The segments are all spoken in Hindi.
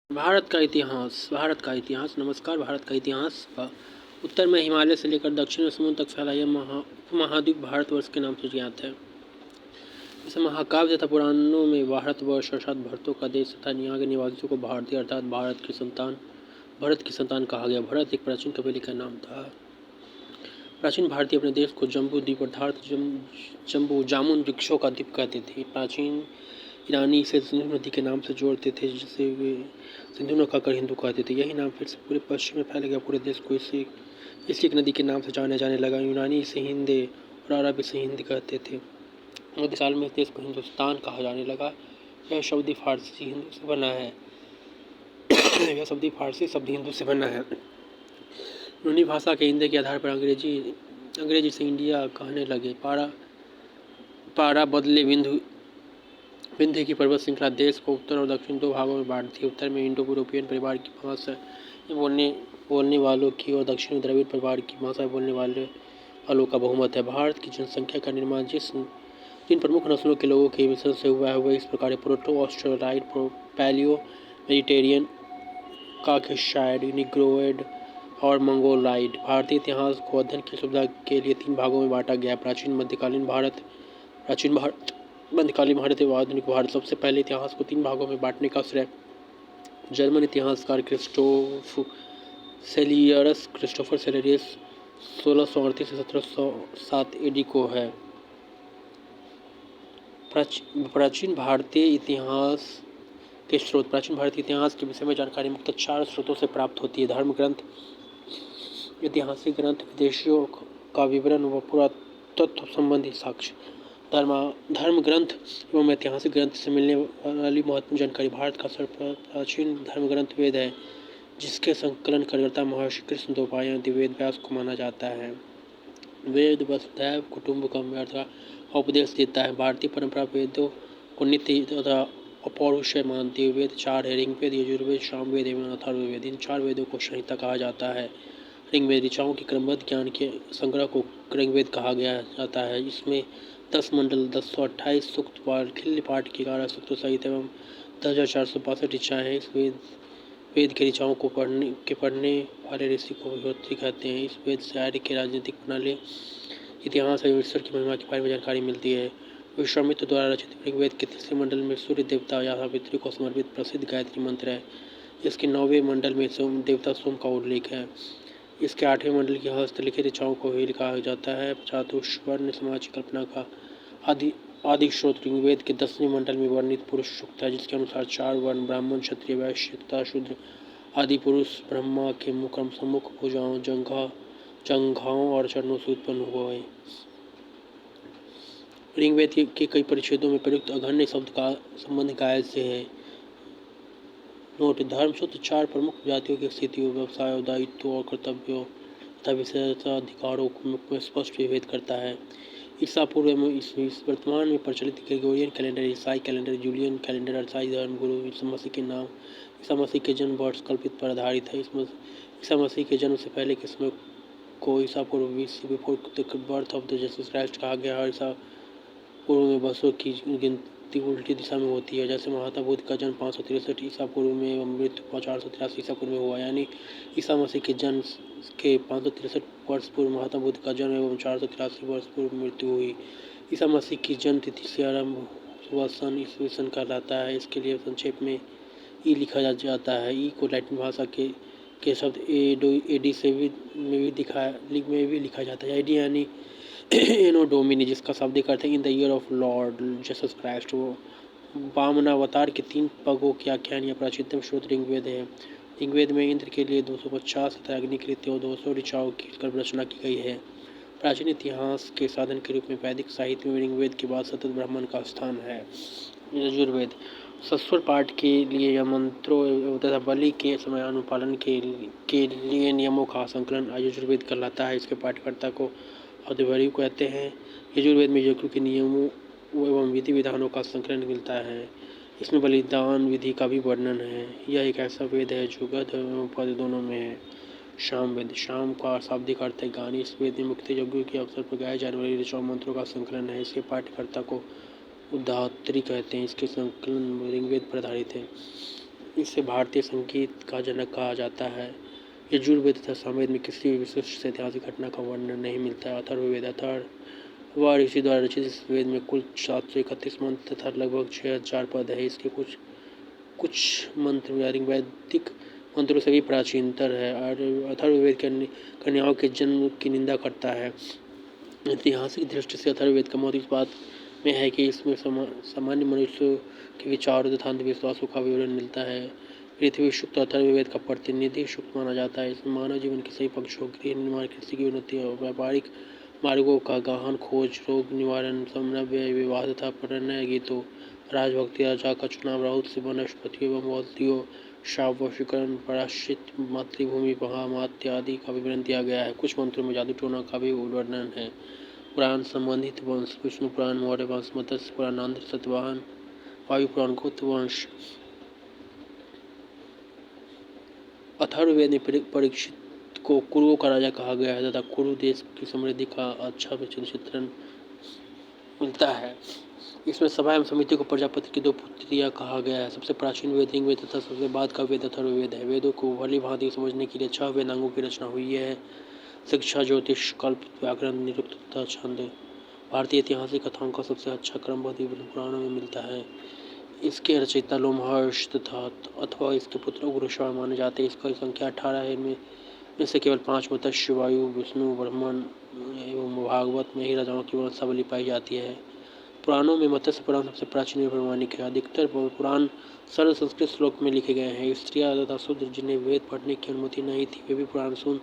भारत का इतिहास। नमस्कार। भारत का इतिहास उत्तर में हिमालय से लेकर दक्षिण में समुद्र तक फैला यह उपमहाद्वीप भारतवर्ष के नाम से ज्ञात है। इसे महाकाव्य तथा पुराणों में भारतवर्ष अर्थात भरतों का देश तथा यहाँ के निवासियों को भारतीय अर्थात भरत की संतान कहा गया। भरत एक प्राचीन कबीले का नाम था। प्राचीन भारतीय अपने देश को जम्बू द्वीप अर्थात जम्बू जामुन वृक्षों का द्वीप कहते थे। प्राचीन ईरानी इसे सिंधु नदी के नाम से जोड़ते थे, जिसे वे सिंधु न कहकर हिंदू कहते थे। यही नाम फिर से पूरे पश्चिम में फैल गया। पूरे देश को इसे एक नदी के नाम से जाने लगा। यूनानी इसे हिंदे और अरब इसे हिंद कहते थे। मध्य साल में इस देश को हिंदुस्तान कहा जाने लगा। यह शब्द फारसी हिंदू से बना है। यह शब्द फारसी शब्द हिंदू से बना है। यूनानी भाषा के हिंदी के आधार पर अंग्रेजी से इंडिया कहने लगे। पारा बदले विंध्य की पर्वत श्रृंखला देश को उत्तर और दक्षिण दो भागों में बांटती है। उत्तर में इंडो यूरोपियन परिवार की भाषा बोलने वालों की और दक्षिण में द्रविड़ परिवार की भाषा बोलने वालों का बहुमत है। भारत की जनसंख्या का निर्माण जिन प्रमुख नस्लों के लोगों के मिश्रण से हुआ है वह इस प्रकार है: proto Australoid, palaeo Mediterranean, Caucasoid, Negroid और मंगोलाइड। भारतीय इतिहास को अध्ययन की सुविधा के लिए 3 भागों में बांटा गया है: प्राचीन मध्यकालीन भारत, एवं आधुनिक भारत। सबसे पहले इतिहास को 3 भागों में बांटने का श्रेय जर्मन इतिहासकार क्रिस्टोफर सेलियस 1638 से 1707 एडी को है। प्राचीन भारतीय इतिहास के स्रोत। प्राचीन भारतीय इतिहास के विषय में जानकारी मुख्यतः 4 स्रोतों से प्राप्त होती है: धर्म ग्रंथ, ऐतिहासिक ग्रंथ, विदेशियों का विवरण व पुरातत्व संबंधी साक्ष्य। धर्म ग्रंथ एवं ऐतिहासिक ग्रंथ से मिलने वाली महत्वपूर्ण जानकारी। भारत का सर्वप्राचीन धर्म ग्रंथ वेद है, जिसके संकलन करता महर्षि कृष्ण द्वैपायन वेद व्यास को माना जाता है। वेद वसुधैव कुटुंबकम का उपदेश देता है। भारतीय परंपरा वेदों को नित्य तथा अपौरुषेय मानती है। वेद 4 है: ऋग्वेद, यजुर्वेद, सामवेद एवं अथर्ववेद। इन 4 वेदों को संहिता कहा जाता है। ऋग्वेद ऋचाओं के क्रमबद्ध ज्ञान के संग्रह को ऋग्वेद कहा जाता है। इसमें 10 मंडल, 1028 सूक्त, खिल्य पाठ के 11 सूक्त सहित एवं 10,465 ऋचाएँ हैं। इस वेद के ऋचाओं को पढ़ने वाले ऋषि को होत्री कहते हैं। इस वेद से आर्य के राजनीतिक प्रणाली, इतिहास एवं ईश्वर की महिमा के बारे में जानकारी मिलती है। विश्वामित्र द्वारा रचित ऋग्वेद के 3 मंडल में सूर्य देवता या पितृ को समर्पित प्रसिद्ध गायत्री मंत्र है। इसके 9वें मंडल में देवता सोम का उल्लेख है। इसके 8वें मंडल की हस्तलिखित ऋचाओं को ही कहा जाता है। चातुर्वर्ण समाज की कल्पना का आदि स्रोत ऋग्वेद के 10वें मंडल में वर्णित पुरुष सूक्त है, जिसके अनुसार 4 वर्ण ब्राह्मण, क्षत्रिय, वैश्य तथा शूद्र आदि पुरुष ब्रह्मा के सम्मुख भुजाओं, जंघाओं और चरणों से उत्पन्न हुए। ऋग्वेद के कई परिच्छेदों में प्रयुक्त अघन्य शब्द का संबंध गाय से है। नोट: धर्म सूत्र 4 प्रमुख जातियों की स्थितियों, व्यवसायों, दायित्वों और कर्तव्यों तथा विशेषाधिकारों में स्पष्ट विभेद करता है। ईसा पूर्व में वर्तमान में प्रचलित ग्रेगोरियन कैलेंडर, ईसाई कैलेंडर, जूलियन कैलेंडर ईसाई धर्म गुरु ईसा मसीह के जन्म वर्ष कल्पित पर आधारित है। ईसा मसीह के जन्म से पहले के समय को ईसा पूर्व before the birth of the Jesus Christ कहा गया है। ईसा पूर्व में वर्षों की गिनती उल्टी दिशा में होती है, जैसे महात्मा बुद्ध का जन्म 563 ईसा पूर्व में एवं मृत्यु 483 ईसा पूर्व में हुआ। यानी ईसा मसीह के जन्म के 563 वर्ष पूर्व महात्मा बुद्ध का जन्म एवं 483 वर्ष पूर्व मृत्यु हुई। ईसा मसीह की जन्म तिथि से आरंभ हुआ सन ईस्वी सन कहलाता है। इसके लिए संक्षेप में ई लिखा जाता है। ई को लैटिन भाषा के शब्द एडी से में भी लिखा जाता है। एडी यानी एनो डोमिनी, जिसका शाब्दिक अर्थ है in the year of Lord Jesus Christ. वो वामनावतार के 3 पगों के आख्यान या प्राचीनतम स्रोत ऋग्वेद है। ऋग्वेद में इंद्र के लिए 250 तथा अग्नि के लिए 200 ऋचाओं की रचना की गई है। प्राचीन इतिहास के साधन के रूप में वैदिक साहित्य में ऋग्वेद के बाद सतत ब्राह्मण का स्थान है। यजुर्वेद सस्वर पाठ के लिए या मंत्रों तथा बलि के समय अनुपालन के लिए नियमों का संकलन यजुर्वेद कहलाता है। इसके पाठकर्ता को अध्वर्यु कहते हैं। यजुर्वेद में यज्ञों के नियमों एवं विधि विधानों का संकलन मिलता है। इसमें बलिदान विधि का भी वर्णन है। यह एक ऐसा वेद है जो गद्य एवं पद्य दोनों में है। सामवेद, शाम का शाब्दिक अर्थ है गान। इस वेद में मुख्य यज्ञों के अवसर पर गाए जाने वाले ऋचाओं मंत्रों का संकलन है। इसके पाठकर्ता को उद्धात्री कहते हैं। इसके संकलन ऋग्वेद पर आधारित है। इसे भारतीय संगीत का जनक कहा जाता है। यजुर्वेद तथा सामवेद में किसी भी विशिष्ट ऐतिहासिक घटना का वर्णन नहीं मिलता है। अथर्ववेद अथर्व ऋषि द्वारा रचित इस वेद में कुल 731 मंत्र तथा लगभग 6000 पद है। इसके कुछ मंत्र वैदिक मंत्रों से भी प्राचीनतर है और अथर्ववेद कन्याओं के जन्म की निंदा करता है। ऐतिहासिक दृष्टि से अथर्ववेद का महत्व इस बात में है कि इसमें सामान्य मनुष्यों के विचारों तथा अंधविश्वासों का विवरण मिलता है। पृथ्वी सूक्त अथर्ववेद का प्रतिनिधि सूक्त माना जाता है। इसमें मानव जीवन के सही पक्षों, गृह निर्माण, कृषि की उन्नति और व्यापारिक मार्गों का गहन खोज, रोग निवारण, समन्वय, विवाह तथा प्रणय गीतों, राजभक्ति, राजा का चुनाव, राहुत से वनस्पतियों एवं औषधियों, शाप वशीकरण, पराश्रित, मातृभूमि, महामात्य आदि का विवरण दिया गया है। कुछ मंत्रों में जादू टोना का भी वर्णन है। पुराण संबंधित वंश: विष्णु पुराण, मौर्य वंश, मत्स्य पुराण, आंध्र सतवाहन, वायु पुराण, गोत्र वंश। अथर्ववेद में परीक्षित को कुरुओं का राजा कहा गया है तथा कुरु देश की समृद्धि का अच्छा चित्रण मिलता है। इसमें सभा एवं समिति को प्रजापति की 2 पुत्रियां कहा गया है। सबसे प्राचीन वेद ऋग्वेद तथा सबसे बाद का वेद अथर्ववेद है। वेदों को भली भांति समझने के लिए 6 वेदांगों की रचना हुई है: शिक्षा, ज्योतिष, कल्प, व्याकरण, निरुक्त तथा छंद। भारतीय ऐतिहासिक कथाओं का सबसे अच्छा क्रमबद्ध विवरण पुराणों में मिलता है। इसके रचयिता लोमहर्ष तथा अथवा इसके पुत्र उग्रश्रवा माने जाते हैं। इसकी संख्या 18 है। इनमें से केवल 5 मत्स्य, वायु, विष्णु, ब्रह्मण एवं भागवत में ही राजाओं की वंशावली पाई जाती है। पुराणों में मत्स्य पुराण सबसे प्राचीन एवं प्रमाणिक है। अधिकतर पुराण सरल संस्कृत श्लोक में लिखे गए हैं। स्त्रियां तथा शूद्र जिन्हें वेद पढ़ने की अनुमति नहीं थी वे भी पुराण सुन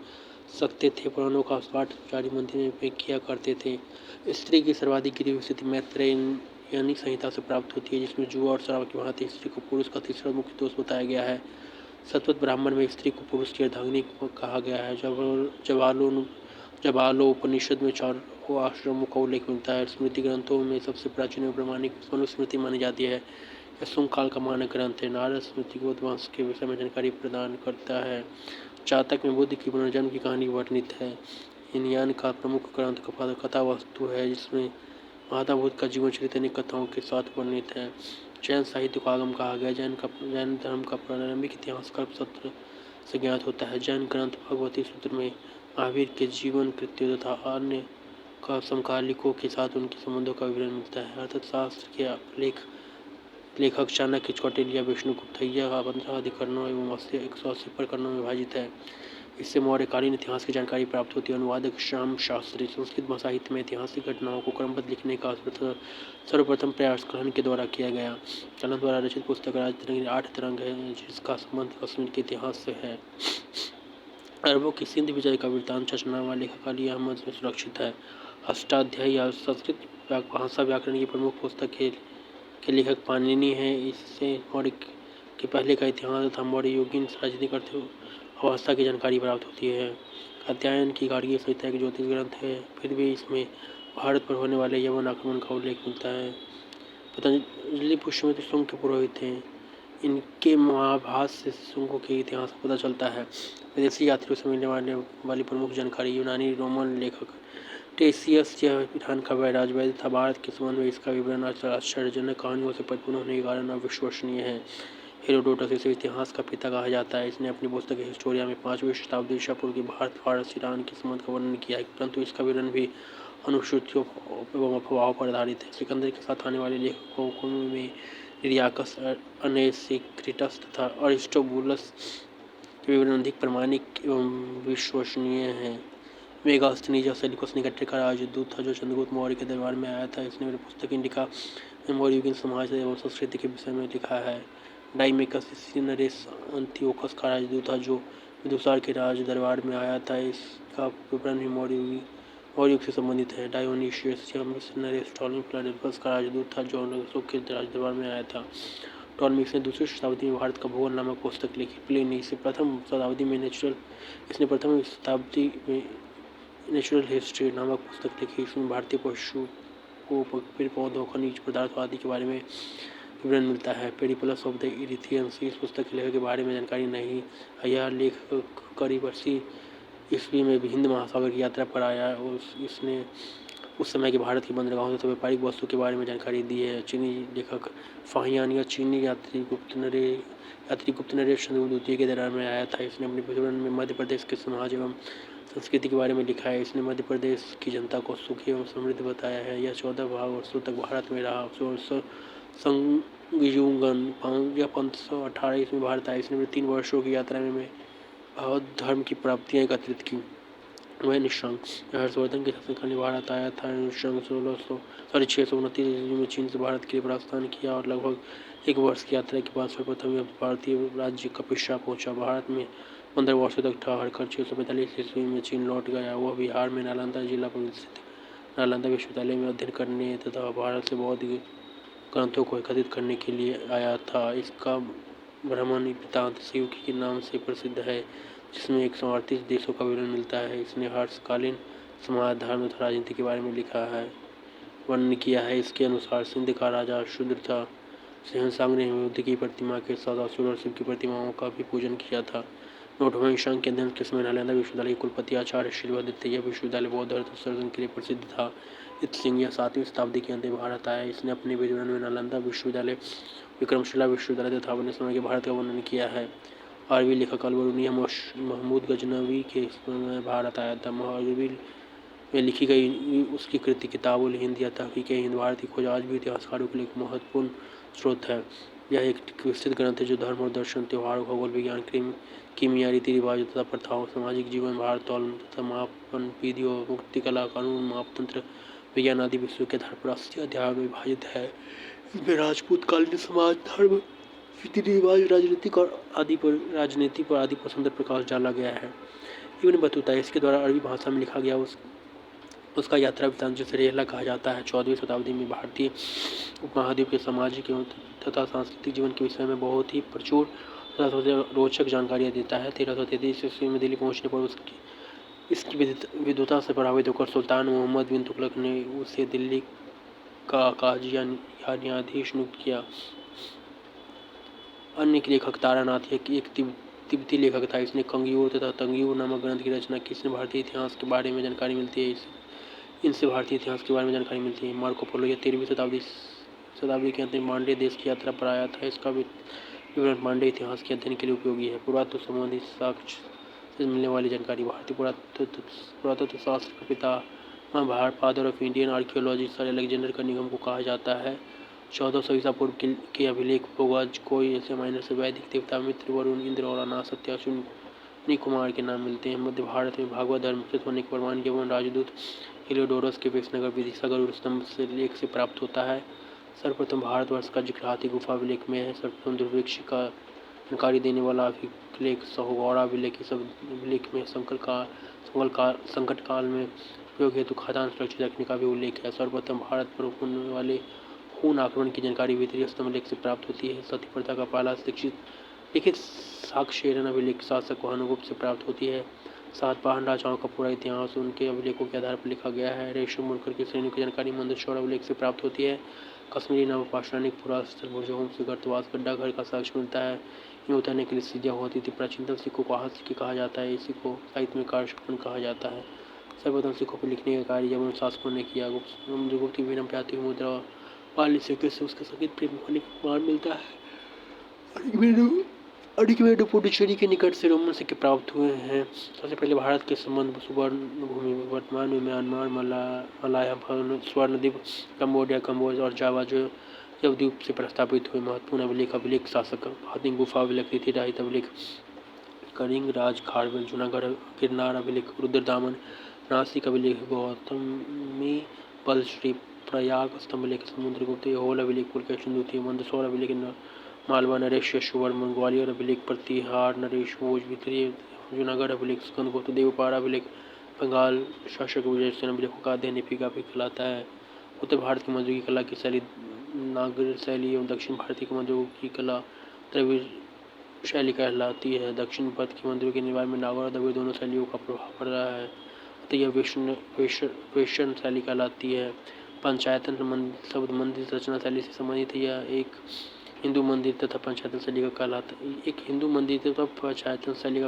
सकते थे। पुराणों का पाठ पुजारी मंदिर में किया करते थे। स्त्री की सर्वाधिक गिरी हुई स्थिति मैत्रेयनी संहिता से प्राप्त होती है, जिसमें जुआ और शराब की भांति स्त्री को पुरुष का तीसरा मुख्य दोष बताया गया है। सतवत ब्राह्मण में स्त्री को पुरुष की अर्धांगिनी कहा गया है। जबालोपनिषद में 4 आश्रमों का उल्लेख मिलता है। स्मृति ग्रंथों में सबसे प्राचीन एवं प्रमाणिक मनुस्मृति मानी जाती है। यह शुंग काल का मानक ग्रंथ है। नारद स्मृति को वंश के विषय में जानकारी प्रदान करता है। जातक में बुद्ध की पुनर्जन्म की कहानी वर्णित है। हिनयान का प्रमुख ग्रंथ कथा वस्तु है, जिसमें महात्मा बुद्ध का जीवन चरित्र अनेक कथाओं के साथ वर्णित है। जैन साहित्य को आगम कहा गया। जैन धर्म का प्रारंभिक इतिहास कल्पसत्र से ज्ञात होता है। जैन ग्रंथ भगवती सूत्र में महावीर के जीवन, कृत्य तथा अन्य का समकालिकों के साथ उनके संबंधों का विवरण मिलता है। अर्थशास्त्र के लेखक चाणक्य, कौटिल्य, विष्णुगुप्तय्या का 15 अधिकरणों एवं 180 प्रकरणों में विभाजित है। इससे मौर्यकालीन इतिहास की जानकारी प्राप्त होती है। अनुवादक श्याम शास्त्री। संस्कृत साहित्य में ऐतिहासिक घटनाओं को क्रमबद्ध लिखने का सर्वप्रथम प्रयास कर्ण के द्वारा किया गया। कर्ण द्वारा रचित पुस्तक राजतरंगिणी 8 तरंग है, जिसका संबंध कश्मीर के इतिहास से है। अरबों की सिंध विजय का वृत्तांत चचनामा लेखक अली अहमद में सुरक्षित है। अष्टाध्यायी या संस्कृत भाषा व्याकरण की प्रमुख पुस्तक के लेखक पाणिनि हैं। इससे मौर्य के पहले का इतिहास तथा मौर्य युगीन राजनीतिक अवस्था की जानकारी प्राप्त होती है। कात्यायन की गार्गी संहिता एक ज्योतिष ग्रंथ है, फिर भी इसमें भारत पर होने वाले यवन आक्रमण का उल्लेख मिलता है। पतंजलि पुष्यमित्र शुंग के पुरोहित हैं। इनके महाभाष्य से शुंगों के इतिहास का पता चलता है। विदेशी यात्रियों से मिलने वाली प्रमुख जानकारी: यूनानी रोमन लेखक टेसियस यह ईरान का वैराजवैद था। भारत के संबंध में इसका विवरण आश्चर्यजनक कहानियों से परिपूर्ण होने के कारण अविश्वसनीय है। हेरोडोटस इसे इतिहास का पिता कहा जाता है। इसने अपनी पुस्तक हिस्टोरिया में 5वीं शताब्दी ईसा पूर्व के भारत, फारस, ईरान के संबंध का वर्णन किया है, परंतु इसका विवरण भी अनुश्रुतियों एवं अफवाहों पर आधारित है। सिकंदर के साथ आने वाले लेखकों में निरियाकस, अनेसिक्रिटस तथा अरिस्टोबुलस के विवरण अधिक प्रमाणिक एवं विश्वसनीय हैं। मेगास्थनीज सेल्यूकस निकेटर का राजदूत था, जो चंद्रगुप्त मौर्य के दरबार में आया था। इसने मेरी पुस्तक इंडिका में मौर्य युगीन समाज एवं संस्कृति के विषय में लिखा है। डाइमेकस नरेश अंतियोखस का राजदूत था, जो बिंदुसार के राज दरबार में आया था। इसका विवरण भी मौर्य युग से संबंधित है। डायोनिशियस नरेश टॉलमी फिलाडेल्फस का राजदूत था, जो अशोक के राज दरबार में आया था। टॉलमिक्स ने 2वीं शताब्दी में भारत का भूगोल नामक पुस्तक लिखी। प्लिनी इसने प्रथम शताब्दी में नेचुरल हिस्ट्री नामक पुस्तक लिखी। इसमें भारतीय पशु को पेड़ पौधों, खनिज पदार्थों आदि के बारे में विवरण मिलता है। पेरिप्लस ऑफ द इरिथियंस इस पुस्तक के लेखक के बारे में जानकारी नहीं है। यह लेखक करीब 80 ईस्वी में हिंद महासागर की यात्रा पर आया और इसने उस समय के भारत की बंदरगाहों से व्यापारिक वस्तु के बारे में जानकारी दी है। चीनी लेखक फाहियान या चीनी यात्री गुप्त नरेश चंद्रगुप्त द्वितीय के दरबार में आया था। इसने अपने विवरण में मध्य प्रदेश के समाज एवं संस्कृति के बारे में लिखा है। इसने मध्य प्रदेश की जनता को सुखी एवं समृद्ध बताया है। यह 14 वर्षों तक भारत में रहा। 1600 संयुगन या 1518 इसमें भारत आया। इसने 3 वर्षों की यात्रा में बौद्ध धर्म की प्राप्तियां एकत्रित की। वह निशंक हर्षवर्धन के शासनकाल में भारत आया था। निशंक 629 ईस्वी में चीन से भारत के लिए प्रस्थान किया और लगभग 1 वर्ष की यात्रा के बाद सर्वप्रथम भारतीय राज्य कपिशा पहुंचा। भारत में 15 वर्षों तक ठहरकर 645 ईस्वी में चीन लौट गया। वह बिहार में नालंदा जिला पर स्थित नालंदा विश्वविद्यालय में अध्ययन करने तथा भारत से बौद्ध ग्रंथों को एकत्रित करने के लिए आया था। इसका भ्रमण वृत्तांत शिव के नाम से प्रसिद्ध है, जिसमें 138 देशों का विवरण मिलता है। इसने हर्षकालीन समाज, धर्म तथा राजनीति के बारे में लिखा है, वर्णन किया है। इसके अनुसार सिंध का राजा शूद्र था। सहनसांग ने बुद्ध की प्रतिमा के साथ असुर और शिव की प्रतिमाओं का भी पूजन किया था। नोटभन शंख के अध्ययन के समय नालंदा विश्वविद्यालय के कुलपति आचार्य शीलभद्र थे। यह विश्वविद्यालय बौद्ध धर्म संवर्धन के लिए प्रसिद्ध था। इत सिंह यह 7वीं शताब्दी के अंत में भारत आया। इसने अपने विवरण में नालंदा विश्वविद्यालय, विक्रमशिला विश्वविद्यालय तथा अपने समय के भारत का वर्णन किया है। अरबी लेखक अल-बरूनी महमूद गजनवी के समय भारत आया था। अरबी में लिखी गई उसकी कृति किताबुल हिंद या तहकीक हिंद भारत की खोज आज भी इतिहासकारों के लिए एक महत्वपूर्ण स्रोत है। यह एक विस्तृत ग्रंथ है जो धर्म और दर्शन, त्योहार, खगोल विज्ञान, कीमिया, रीति रिवाज तथा प्रथाओं, सामाजिक जीवन, भार तौल तथा मापन विधियों, मुक्ति कला, कानून, मापतंत्र, विज्ञान आदि विषयों के आधार पर 80 अध्यायों में विभाजित है। इसमें राजपूत कालीन समाज, धर्म, रीति रिवाज, राजनीति पर आदि पर सुंदर प्रकाश डाला गया है। इब्न बतूता इसके द्वारा अरबी भाषा में लिखा गया उसका यात्रा वृत्तांत, जिसे रेहला कहा जाता है, 14वीं शताब्दी में भारतीय उपमहाद्वीप के सामाजिक एवं तथा सांस्कृतिक जीवन के विषय में बहुत ही प्रचुर तथा रोचक जानकारियाँ देता है। 1333 ईस्वी में दिल्ली पहुंचने पर इसकी विद्वता से प्रभावित होकर सुल्तान मोहम्मद बिन तुगलक ने उसे दिल्ली का काजी या न्यायाधीश नियुक्त किया। अन्य लेखक तारानाथ एक तिब्बती लेखक था। इसने कंगयूर तथा तंगयूर नामक ग्रंथ की रचना की। इसने भारतीय इतिहास के बारे में जानकारी मिलती है। इनसे भारतीय इतिहास के बारे में जानकारी मिलती है। मार्को पोलो यह 13वीं शताब्दी के अंत में मांडे देश की यात्रा पर आया था। इसका विवरण मांडे इतिहास के अध्ययन के लिए उपयोगी है। पुरातत्व संबंधी साक्ष्य से मिलने वाली जानकारी। भारतीय पुरातत्व शास्त्र का पिता father of Indian archaeology sir Alexander Cunningham को कहा जाता है। 1400 ईसा पूर्व के अभिलेख पूर्वज को ऐसे मायने से वैदिक देवता मित्र, वरुण, इंद्र और अना सत्याश्विनी कुमार के नाम मिलते हैं। मध्य भारत में भागवत धर्म स्थित होने के प्रमाण यवन राजदूत हेलियोडोरस के वेशनगर विदिशा गरुड़ स्तंभ से लेख से प्राप्त होता है। सर्वप्रथम भारतवर्ष का जिक्र हाथी गुफा अभिलेख में है। सर्वप्रथम दुर्भिक्ष का जानकारी देने वाला अभिलेख सहोगौड़ा अभिलेख। इस अभिलेख में संकट काल में उपयोग हेतु खाद्यान्न सुरक्षित रखने का भी उल्लेख है। सर्वप्रथम भारत पर होने वाले खून आक्रमण की जानकारी वित्तीय स्तंभ लेख से प्राप्त होती है। सती प्रथा का पहला लिखित साक्ष्य अभिलेख शासक भानुगुप्त से प्राप्त होती है। सातवाहन राजाओं का पूरा इतिहास उनके अभिलेखों के आधार पर लिखा गया है। रेशम बुनकर की श्रेणियों की जानकारी मंदसौर अभिलेख से प्राप्त होती है। कश्मीरी नवपाषाणिक पुरास्थल भुजों से गर्तवास गड्ढा घर का साक्ष्य मिलता है। इन्हें उतरने के लिए सीढ़ियाँ होती थी। प्राचीनतम सिक्कों को हाथ सिक्के कहा जाता है। इसी को साहित्य में कारशपन कहा जाता है। सर्वप्रथम सिक्कों पर लिखने का कार्य यवन शासकों ने किया। गुप्त की विनम्र प्याती मुद्रा वाली सिक्के से उसका संगीत प्रेम होने का प्रमाण मिलता है। अडिकमेडो पुडुचेरी के निकट से रोमन सिक्के प्राप्त हुए हैं। सबसे पहले भारत के संबंध सुवर्ण भूमि वर्तमान में म्यांमार, मलाया, स्वर्णद्वीप, कंबोज और जावा जो द्वीप से प्रस्तावित हुए। महत्वपूर्ण अभिलेख शासक हाथी गुफा अभिलेख, तिथि रहित अभिलेख, कलिंग राज खारवेल, जूनागढ़ गिरनार अभिलेख, रुद्रदामन नासिक अभिलेख, गौतमी पल श्री प्रयाग स्तंभ लेख, समुद्रगुप्त होल अभिलेख, पुलकेशिन द्वितीय, मंदसौर अभिलेख, मालवा नरेश यशोवर्मन, ग्वालियर अभिलेख, प्रतिहार नरेश भोज, भीतरी जूनागढ़ अभिलेख, स्कंदगुप्त देवपारा अभिलेख, बंगाल शासक विजयसेन अभिलेखों का अध्ययन एपिका भी कहलाता है। उत्तर भारत की मध्ययुगीय कला की शैली नागर शैली एवं दक्षिण भारतीय की मध्ययुगीय कला द्रविड़ शैली कहलाती है। दक्षिण भारत की मध्ययुगीय निर्माण में नागर और द्रविड़ दोनों शैलियों का प्रभाव पड़ रहा है, अतः यह वेस्टर्न शैली कहलाती है। पंचायतन शब्द मंदिर रचना शैली से संबंधित है। यह एक हिंदू मंदिर तथा पंचायतन शैली का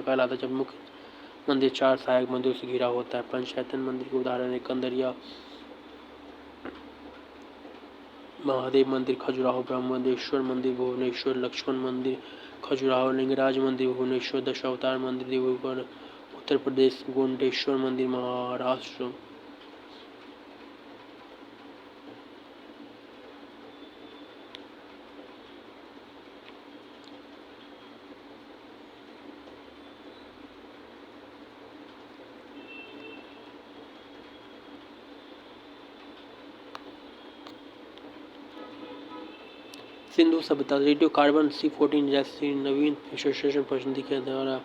कहलाता है। जब मुख्य मंदिर 4 सहायक मंदिरों से घिरा होता है। पंचायतन मंदिर के उदाहरण है कंदरिया महादेव मंदिर खजुराहो, ब्रह्मदेश्वर मंदिर भुवनेश्वर, लक्ष्मण मंदिर खजुराहो, लिंगराज मंदिर भुवनेश्वर, दशावतार मंदिर डिब्रूगढ़ उत्तर प्रदेश, गोंडेश्वर मंदिर महाराष्ट्र। सिंधु सभ्यता रेडियो कार्बन C14 जैसी नवीन विश्लेषण पद्धति के द्वारा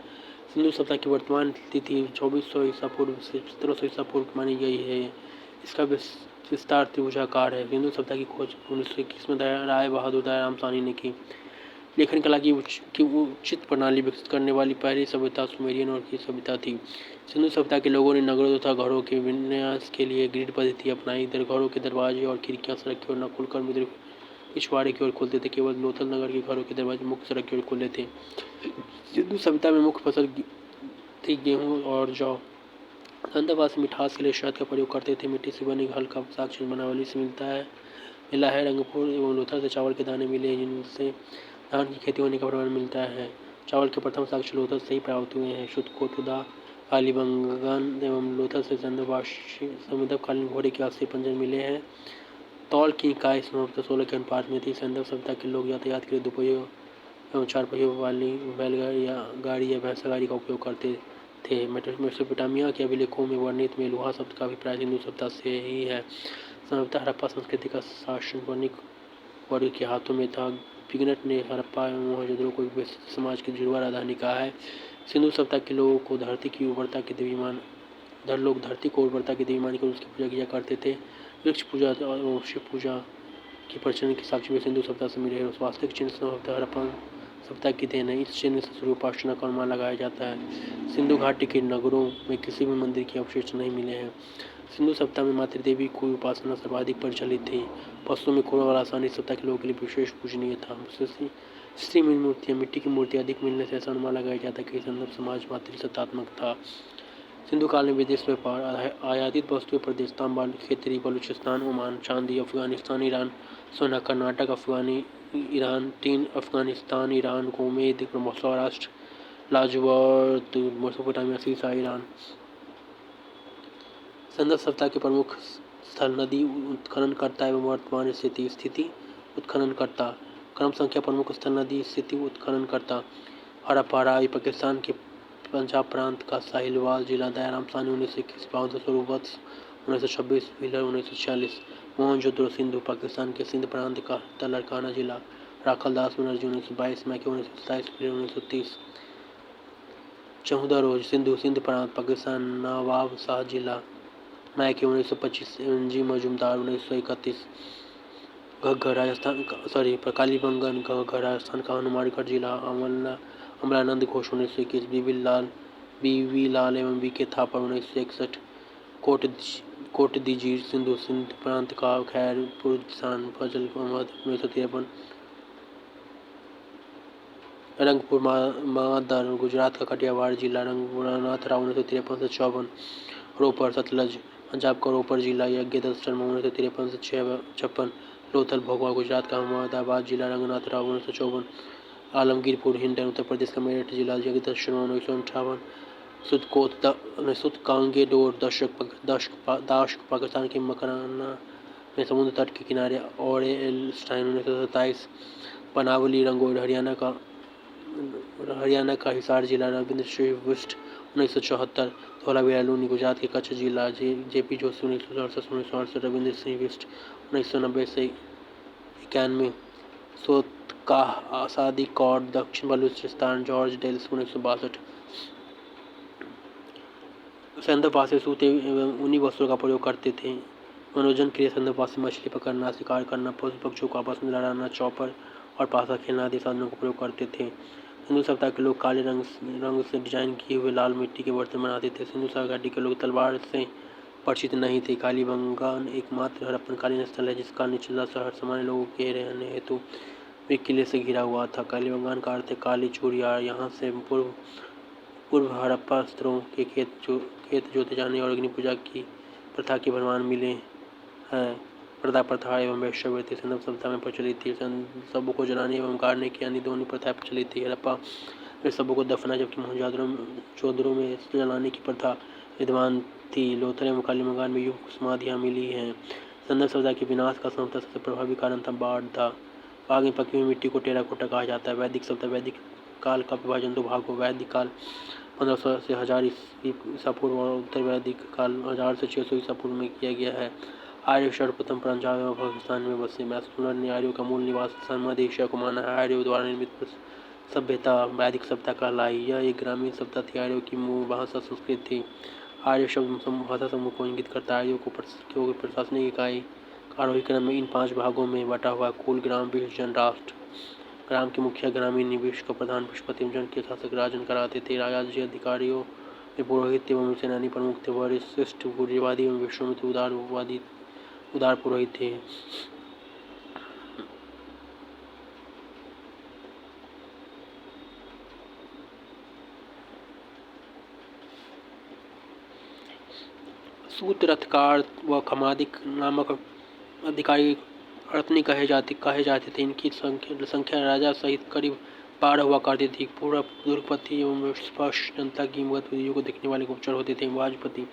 सिंधु सभ्यता की वर्तमान तिथि 2400 ईसा पूर्व से 1700 ईसा पूर्व मानी गई है। इसका विस्तार त्रिभुजाकार है। सिंधु सभ्यता की खोज 1921 में राय बहादुर दयाराम साहनी ने की। लेखन कला की उचित प्रणाली विकसित करने वाली पहली सभ्यता सुमेरियन और की सभ्यता थी। सिंधु सभ्यता के लोगों ने नगरों तथा घरों के विन्यास के लिए ग्रिड पद्धति अपनाई। घरों के दरवाजे और खिड़कियां सड़क की ओर न खुलकर पिछवाड़े की ओर खुलते थे। केवल लोथल नगर के घरों के दरवाजे मुख्य सड़क की ओर खुले थे। सिंधु सभ्यता में मुख्य फसल थी गेहूं और जौ। संतवासी मिठास के लिए शहद का प्रयोग करते थे। मिट्टी से बनी हल का साक्ष्य बनावली से मिला है। रंगपुर एवं लोथल से चावल के दाने मिले जिनसे धान की खेती होने का प्रमाण मिलता है। चावल के प्रथम साक्ष्य लोथल से ही प्राप्त हुए हैं। शुद्ध कोटुदा कालीबंगन एवं लोथल से संदर्भकालीन घोड़े के अस्थि पंजर मिले हैं। तौल की इकाई 16 के अनुपात में थी। संदर्भ सभ्यता के लोग यातायात के लिए दोपहियों एवं 4 पहियों वाली बैलगाड़ी या भैंसा गाड़ी का उपयोग करते थे। मेसोपोटामिया के अभिलेखों में वर्णित में लोहा शब्द का अभिप्राय हिंदू सभ्यता से ही है। संभवतः हड़प्पा संस्कृति का शासन वणिक वर्ग के हाथों में था। पिगनट ने हड़प्पा एवं मोहनजोदड़ो को एक विशिष्ट समाज की जुड़वा राजधानी कहा है। सिंधु सभ्यता के लोगों को धरती की उर्वरता के देवीमान धरती को उर्वरता की देवीमान की उसकी पूजा किया करते थे। वृक्ष पूजा और शिव पूजा की प्रचलन की साक्ष्य में सिंधु सभ्यता से मिले हैं। वास्तविक चिन्ह संभवतः हड़प्पा सभ्यता की देन है। इस चिन्ह से सूर्य उपासना का अनुमान लगाया जाता है। सिंधु घाटी के नगरों में किसी भी मंदिर के अवशेष नहीं मिले हैं। सिंधु सभ्यता में मातृ देवी की उपासना सर्वाधिक प्रचलित थी। पश्चिम में खोड़ा वाला आसानी सभ्यता के लोगों के लिए विशेष पूजनीय था। स्त्री मूर्तियाँ मिट्टी की मूर्तियाँ अधिक मिलने से ऐसा अनुमान लगाया जाता है कि संदर्भ समाज मातृसत्तात्मक था। सिंधु काल में विदेश व्यापार आयातित वस्तुएं प्रदेश तांबा खेतरी बलूचिस्तान ओमान चांदी अफगानिस्तान ईरान सोना कर्नाटक ईरान टीन अफगानिस्तान ईरान गोमेद सौराष्ट्र लाजवर्त मेसोपोटामिया सीसा ईरान। संदर्भ सभ्यता के प्रमुख स्थल नदी उत्खननकर्ता एवं वर्तमान स्थिति उत्खननकर्ता। क्रम संख्या प्रमुख स्थल नदी स्थिति उत्खननकर्ता। हड़प्पा पाकिस्तान के पंजाब प्रांत का साहिलवाल जिला दयाराम साहनी 1921 बौद्ध स्वरूप 1926 व्हीलर 1946। मोहनजोदड़ो सिंधु पाकिस्तान के सिंध प्रांत का तलरकाना जिला राखलदास बनर्जी 1922 मैके 1927 व्हीलर 1930। चौदह रोज सिंध प्रांत पाकिस्तान नवाब शाह जिला मैके 1925 जी मजूमदार 1931। घग्गर राजस्थान कालीबंगन घग्गर राजस्थान का हनुमानगढ़ जिला अमलानंद घोष 1921। बीवी लाल एवं बीके थापर 1961। कोट दीजीर सिंध प्रांत का खैरपुर किसान फजल अहमद 1953। रंगपुर मादर गुजरात का कटियावाड़ जिला रंगनाथ राव 1953 से 54। रोपर सतलज पंजाब का रोपर जिला यज्ञदत्त शर्मा 1953 से 56। लोथल भोगवा गुजरात का अहमदाबाद जिला रंगनाथ राव 1954। आलमगीरपुर हिंडन उत्तर प्रदेश का मेरठ जिला जगदत्त शर्मा 1958। सुत कांगेडोर दाश्क पाकिस्तान के मकराना में समुद्र तट के किनारे ओरेलस्टाइन 1927। बनावली रंगोर हरियाणा का हिसार जिला रविंद्र सिंह बिष्ट 1974। धौलावीरा लूनी गुजरात के कच्छ जिला जेपी जोशी 1967 रविंद्र सिंह बिष्ट 1990 से 91। सोतका आसादी कौड दक्षिण बलूचिस्तान जॉर्ज डेल्स 1962। संदर्भवासी सूते एवं ऊनी वस्त्रों का प्रयोग करते थे। मनोरंजन के लिए संदर्भवासी मछली पकड़ना शिकार करना पशु पक्षियों को आपस में लड़ाना चौपर और पासा खेलना आदि साधनों का प्रयोग करते थे। सिंधु सभ्यता के लोग काले रंग से डिजाइन किए हुए लाल मिट्टी के बर्तन बनाते थे। सिंधु घाटी के लोग तलवार से परिचित नहीं थे। कालीबंगान एकमात्र हड़प्पन कालीन स्थल है जिसका निचला शहर सामान्य लोगों के रहने हेतु एक किले से घिरा हुआ था। कालीबंगान का अर्थ है काली चूड़िया। यहाँ से पूर्व हड़प्पा स्त्रों के खेत जोते जाने और अग्नि पूजा की प्रथा के प्रमाण मिले हैं। प्रदा प्रथा एवं वैश्यवृत्ति संदर्भ सभ्यता में प्रचलित थी। सबों को जलाने एवं गाड़ने की अन्य दोनों प्रथाएं प्रचलित थी। हड़प्पा में सबों को दफना जबकि मोहनजोदड़ो में जलाने की प्रथा विद्यमान थी। लोथल एवं कालीमंगान में युग समाधियाँ मिली हैं। संदर्भ सभ्यता के विनाश का संभवतः सबसे प्रभावी कारण था बाढ़ था। आग में पकी हुई मिट्टी को टेराकोटा कहा जाता है। वैदिक सभ्यता वैदिक काल का विभाजन दो भागों वैदिक काल 1500 से 1000 ईसा पूर्व और उत्तर वैदिक काल 1000 से 600 ईसा पूर्व में किया गया है। आर्य सर्वप्रथम पंजाब एवं पाकिस्तान में बसे। मैसूर ने आर्यों का मूल निवास मध्य एशिया को माना है। आर्यों द्वारा निर्मित सभ्यता वैदिक सभ्यता कहलाई। यह एक ग्रामीण सभ्यता थी। आर्यों की मूल भाषा संस्कृत थी। आर्य शब्द भाषा समूह को इंगित करता है। आर्यों को प्रशासनिक इकाई आरोही क्रम में इन 5 भागों में बटा हुआ कुल ग्राम 20 जन राष्ट्र। ग्राम के मुखिया ग्रामीण निवेश का प्रधान पुष्पति जन के शासक राजन कराते थे। राज्य अधिकारियों में पुरोहित एवं सेनानी प्रमुख थे। वरिष्ठ गुर्जरवादी एवं विश्वामित्र उदार पुरोहित थे। सूत रथकार व खमादिक नामक अधिकारी अड़तनी कहे जाते थे। इनकी संख्या राजा सहित करीब 12 हुआ करती थी। पूरा दुर्गपति एवं स्पष्ट जनता की गतिविधियों को देखने वाले गुप्तचर होते थे। वाजपति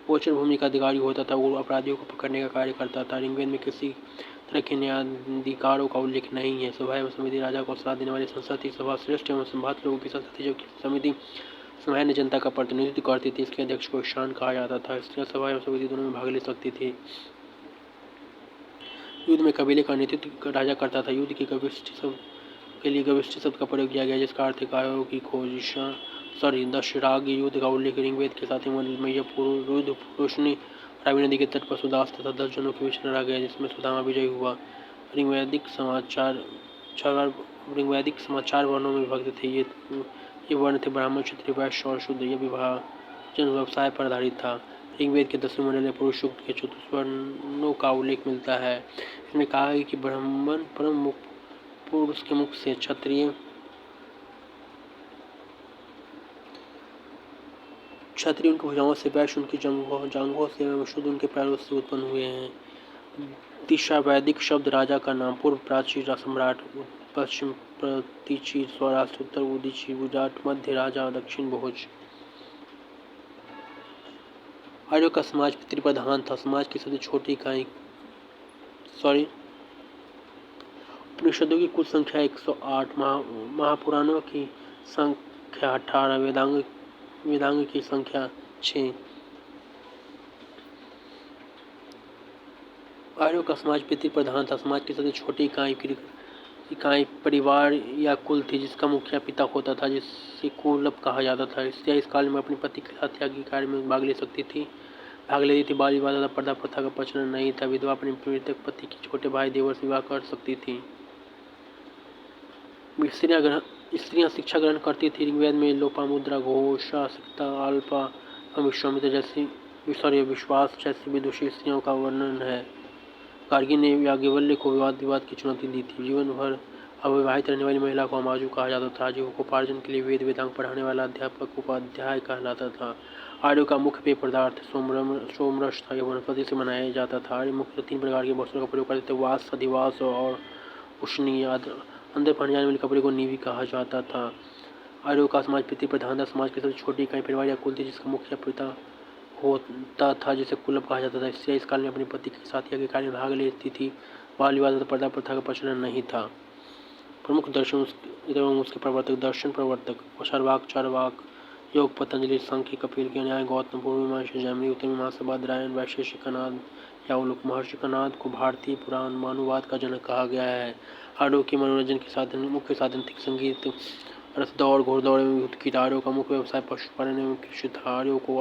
गोचर भूमि का अधिकारी होता था। वो अपराधियों को पकड़ने का कार्य करता था। ऋग्वेद में किसी तरह के न्यायाधिकारों का उल्लेख नहीं है। सभा एवं समिति राजा को सलाह देने वाली संस्था थी। सभा श्रेष्ठ एवं संभात लोगों की संस्था थी जबकि समिति सामान्य जनता का प्रतिनिधित्व करती थी। इसके अध्यक्ष को ईशान कहा जाता था। स्त्रियां सभा एवं समिति दोनों में भाग ले सकती थी। युद्ध में कबीले का नेतृत्व राजा करता था। युद्ध की के लिए गविष्ठी शब्द का प्रयोग किया गया जिसका अर्थ है गायों की खोज। दशराग युद्ध का उल्लेख ऋग्वेद के साथ ही युद्ध रोशनी रावी नदी के तट पर सुदास तथा 10 जनों के बीच लड़ा गया जिसमें सुदामा विजयी हुआ। ऋग्वैदिक समाचार वर्णों में विभक्त थे। ये वर्ण थे ब्राह्मण क्षत्रिय वैश्य और शूद्र। यह विभाजन व्यवसाय पर आधारित था। ऋग्वेद के 10वें मंडल में पुरुष सूक्त के चतुर्वर्णों का उल्लेख मिलता है। इसमें कहा है कि ब्राह्मण परम पुरुष के मुख से, क्षत्रिय उनकी भुजाओं से, वैश्य उनकी जांघों से एवं शूद्र उनके पैरों से उत्पन्न हुए हैं। दिशा वैदिक शब्द राजा का नाम। पूर्व प्राचीन सम्राट, पश्चिम प्रतीची स्वराष्ट्र, उत्तर उदीची गुजरात, मध्य राजा, दक्षिण भोज। आर्यों का समाज पितृप्रधान था। समाज की सबसे छोटी इकाई उपनिषदों की कुल संख्या 108, महापुराणों की संख्या 18, वेदांग की संख्या 6। आर्यों का समाज पितृप्रधान था। समाज की सबसे छोटी इकाई परिवार या कुल थी जिसका मुखिया पिता होता था जिसे कुलप कहा जाता था। स्त्रियां इस काल में अपने पति के साथ याज्ञिक कार्य में भाग लेती थी। बाल विवाह तथा पर्दा प्रथा का प्रचलन नहीं था। विधवा अपने मृतक पति के छोटे भाई देवर से विवाह कर सकती थी। स्त्रियां शिक्षा ग्रहण करती थी। ऋग्वेद में लोपामुद्रा, घोषा, सिक्ता, अल्पा एवं विश्वास जैसी विदुषी स्त्रियों का वर्णन है। गार्गी ने याज्ञवल्क्य को विवाद की चुनौती दी थी। जीवन भर अविवाहित रहने वाली महिला को अमाजु कहा जाता था। जीविकोपार्जन के लिए वेद वेदांग पढ़ाने वाला अध्यापक उपाध्याय कहलाता था। आर्यों का मुख्य पेय पदार्थ सोमरस था। यह वनस्पति से बनाया जाता था। आर्य मुख्य 3 प्रकार के वस्त्रों का प्रयोग करते थे, वास, अधिवास और उष्णी। अंदर पहने जाने वाले कपड़े को नीवी कहा जाता था। आर्यों का समाज पितृप्रधान था। समाज की सबसे छोटी इकाई परिवार या कुल थी जिसका मुखिया पिता होता था जिसे कुलप कहा जाता था। स्त्रियां इस काल में अपने पति के साथ यज्ञ कार्य में भाग लेती थी। बाल विवाह तथा पर्दा प्रथा का प्रचलन नहीं था। प्रमुख दर्शन एवं उसके प्रवर्तक। दर्शन प्रवर्तक चार्वाक, योग पतंजलि, सांख्य, कपिल के न्याय, गौतम, पूर्व मीमांसा जैमिनी, उत्तर मीमांसा बादरायण, वैशेषिक कनाद या उलूक। महर्षि कनाद को भारतीय पुराण मानववाद का जनक कहा गया है। आर्यों के मनोरंजन के मुख्य साधन थे संगीत, रथ दौड़, घोड़दौड़ एवं युद्ध की। आर्यों का मुख्य व्यवसाय पशुपालन एवं कृषि था। आर्यों को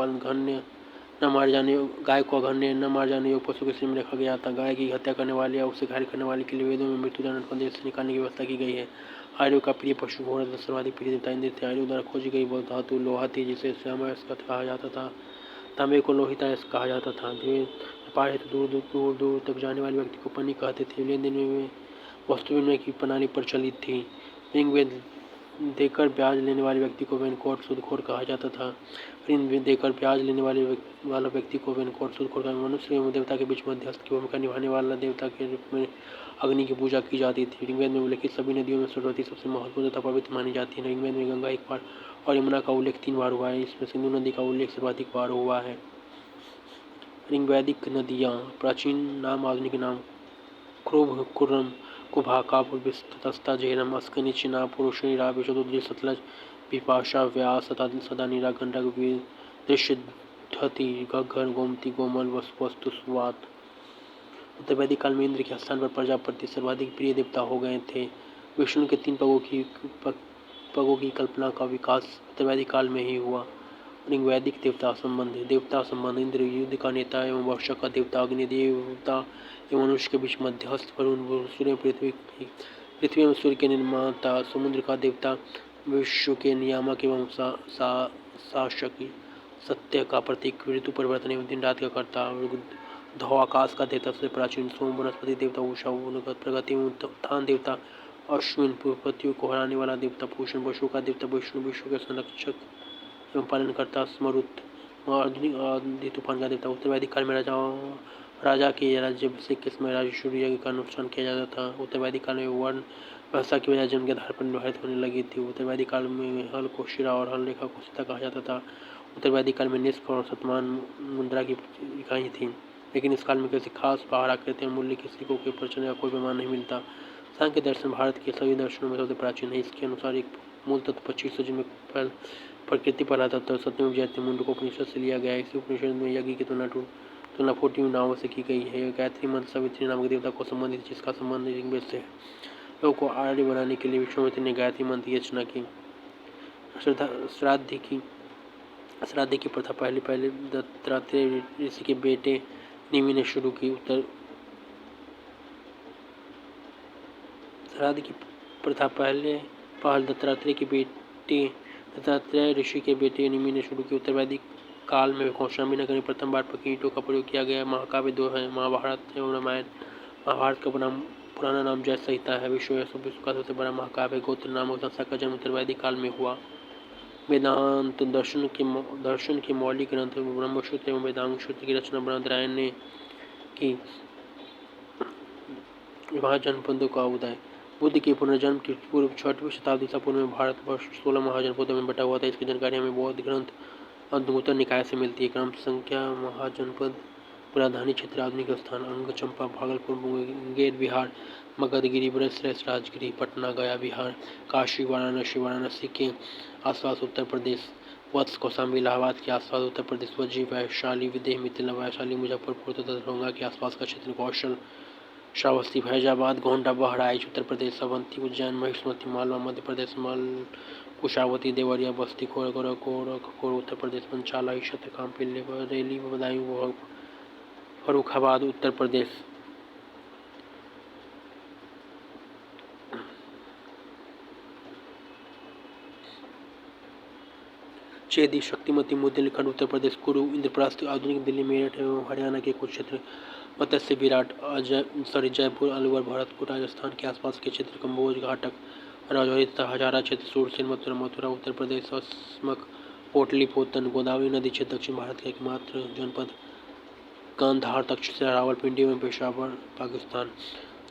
गाय को अघन्य न मार जाने योग्य पशु के श्रेणी में रखा गया था। गाय की हत्या करने वाले या उसे घायल करने वाले के लिए वेदों में मृत्युदंड को देश से निकालने की व्यवस्था की गई है। आर्यों का प्रिय पशु घोड़ा तथा सर्वाधिक प्रिय देवता इंद्र थे। आर्यों द्वारा खोजी गई बहुत धातु लोहा थी जिसे श्यामायस्क कहा जाता था। तांबे को लोहितायस्क कहा जाता था। व्यापार हेतु दूर दूर तक जाने वाले व्यक्ति को पनी कहते थे। लेन देन में वस्तु विनिमय की प्रणाली प्रचलित थी। ऋग्वेद देकर ब्याज लेने वाले व्यक्ति को वेनकोट सूदखोर कहा जाता था। ऋण देकर ब्याज लेने वाला व्यक्ति को वेनकोट सूदखोर कहा। मनुष्य एवं देवता के बीच मध्यस्थ की भूमिका निभाने वाला देवता के रूप में अग्नि की पूजा की जाती थी। ऋग्वेद में उल्लेखित सभी नदियों में सरस्वती सबसे महत्वपूर्ण तथा पवित्र मानी जाती है। ऋग्वेद में गंगा 1 बार और यमुना का उल्लेख 3 बार हुआ है। इसमें सिंधु नदी का उल्लेख सर्वाधिक बार हुआ है। ऋग्वैदिक नदियाँ। प्राचीन नाम, आधुनिक नाम: क्रुभ, कुर्रम, कुभा, कापुर, तस्ता, झेलम, अस्कनी, चिनाब, पुरुषणी, रावी, शतुद्री, सतलज, बिपाशा, व्यास, सदानीरा, गंडक, दृश्यधति, घग्गर, गोमती, गोमल, वस्तु, सुवात। उत्तर वैदिक काल में इंद्र के स्थान पर प्रजापति सर्वाधिक प्रिय देवता हो गए थे। विष्णु के 3 पगों की कल्पना का विकास उत्तर वैदिक काल में ही हुआ। ऋग्वैदिक देवता संबंध: इंद्र युद्ध का नेता एवं वर्षा का देवता, अग्नि देवता एवं मनुष्य के बीच मध्यस्थ, वरुण सूर्य पृथ्वी एवं सूर्य के निर्माता, समुद्र का देवता, विश्व के नियामक एवं शासक, सत्य का प्रतीक, ऋतु परिवर्तन एवं दिन रात का कर्ता, धौ आकाश का देवता, सबसे प्राचीन सोम, वनस्पति देवता, उषा, प्रगति एवं उत्थान देवता, अश्विन, पतियों को हराने वाला देवता, पूषण, पशु का देवता, विष्णु, विश्व के संरक्षक एवं पालनकर्ता, स्मरुत, आदि तूफान का देवता। उत्तर वैदिक काल में राजा के राज्याभिषेक के समय राजसूय यज्ञ का अनुष्ठान किया जाता था। उत्तर वैदिक काल में वर्ण व्यवस्था की वजह जन्म के आधार पर निर्धारित होने लगी थी। उत्तर वैदिक काल में हल को शिरा और हल रेखा को सीता कहा जाता था। उत्तर वैदिक काल में निष्क और शतमान मुद्रा की इकाई थी, लेकिन इस काल में किसी खास बाहर आकृति और मूल्य की सिक्कों के प्रचलन का कोई प्रमाण नहीं मिलता। सांख्य दर्शन भारत के सभी दर्शनों में सबसे प्राचीन है। इसके अनुसार एक मूल तत्व 25 है, जिनमें प्रकृति पहला तत्व सत्यम जयते मुंडकोपनिषद से लिया गया है। इसी उपनिषद में यज्ञ की तुलना 40 नामों से की गई है। गायत्री मंत्र सावित्री नामक देवता को संबंधित, जिसका संबंध ऋग्वेद से है। लोगों को आर्य बनाने के लिए विश्वामित्र ने गायत्री मंत्र की रचना की। श्राद्ध की प्रथा पहले दत्तात्रेय ऋषि के बेटे निमि ने शुरू की। श्राद्ध की प्रथा पहल दत्तात्रेय ऋषि के बेटे निमि ने शुरू की। उत्तर वैदिक काल में कौशाम्बी नगर में प्रथम बार पकी ईंटों का प्रयोग किया गया। महाकाव्य 2 है, महाभारत एवं रामायण। महाभारत का पुराना नाम जय संहिता है। विश्व का सबसे बड़ा महाकाव्य गोत्र नामक संस्था का जन्म उत्तर वैदिक काल में हुआ। वेदांत दर्शन के मौलिक ग्रंथ ब्रह्मसूत्र एवं वेदांग सूत्र की रचना बृहदारण्यक ने की। महाजनपदों का उदय। बुद्ध के पुनर्जन्म की पूर्व 6वीं शताब्दी ईसा पूर्व में भारतवर्ष 16 महाजनपदों में बटा हुआ था। इसकी जानकारी हमें बौद्ध ग्रंथ अद्भुत निकाय से मिलती है। क्रम संख्या: महाजनपद, राजधानी क्षेत्र, आधुनिक स्थान: अंग, चंपा, भागलपुर, मुंगेर बिहार, मगधगिरी, ब्रजश्रेष्ठ, राजगिरी, पटना, गया बिहार, काशी, वाराणसी के आसपास उत्तर प्रदेश, वत्स, कौशाम्बी, इलाहाबाद के आसपास उत्तर प्रदेश, वज्जी, वैशाली, विदेह, मिथिला, वैशाली, मुजफ्फरपुर तथा दरभंगा के आसपास का क्षेत्र, कौशल, श्रावस्ती, फैजाबाद, गोंडा, बहराइच उत्तर प्रदेश, अवंती, उज्जैन, महिष्मती, मालवा मध्य प्रदेश, कुशावती, देवरिया, बस्ती, गोरखपुर उत्तर प्रदेश, पंचाला, छत्रकाम, पिल्ले, बरेली, बदायूं, फर्रुखाबाद उत्तर प्रदेश। चेदी, शक्तिमती, बुंदेलखंड उत्तर प्रदेश, कुरु, इंद्रप्रस्थ, आधुनिक दिल्ली, मेरठ एवं हरियाणा के कुछ क्षेत्र, मत्स्य विराट, जयपुर, अलवर, भरतपुर, राजस्थान के आसपास के क्षेत्र, कम्बोज, घाटक, राजौरी तथा हजारा क्षेत्र, सूरसेन, मथुरा उत्तर प्रदेश, अस्मक, पोटलीपुत्र, गोदावरी नदी क्षेत्र, दक्षिण भारत का एकमात्र जनपद, गांधार, तक्षशिला, रावलपिंडी एवं पेशावर, पाकिस्तान।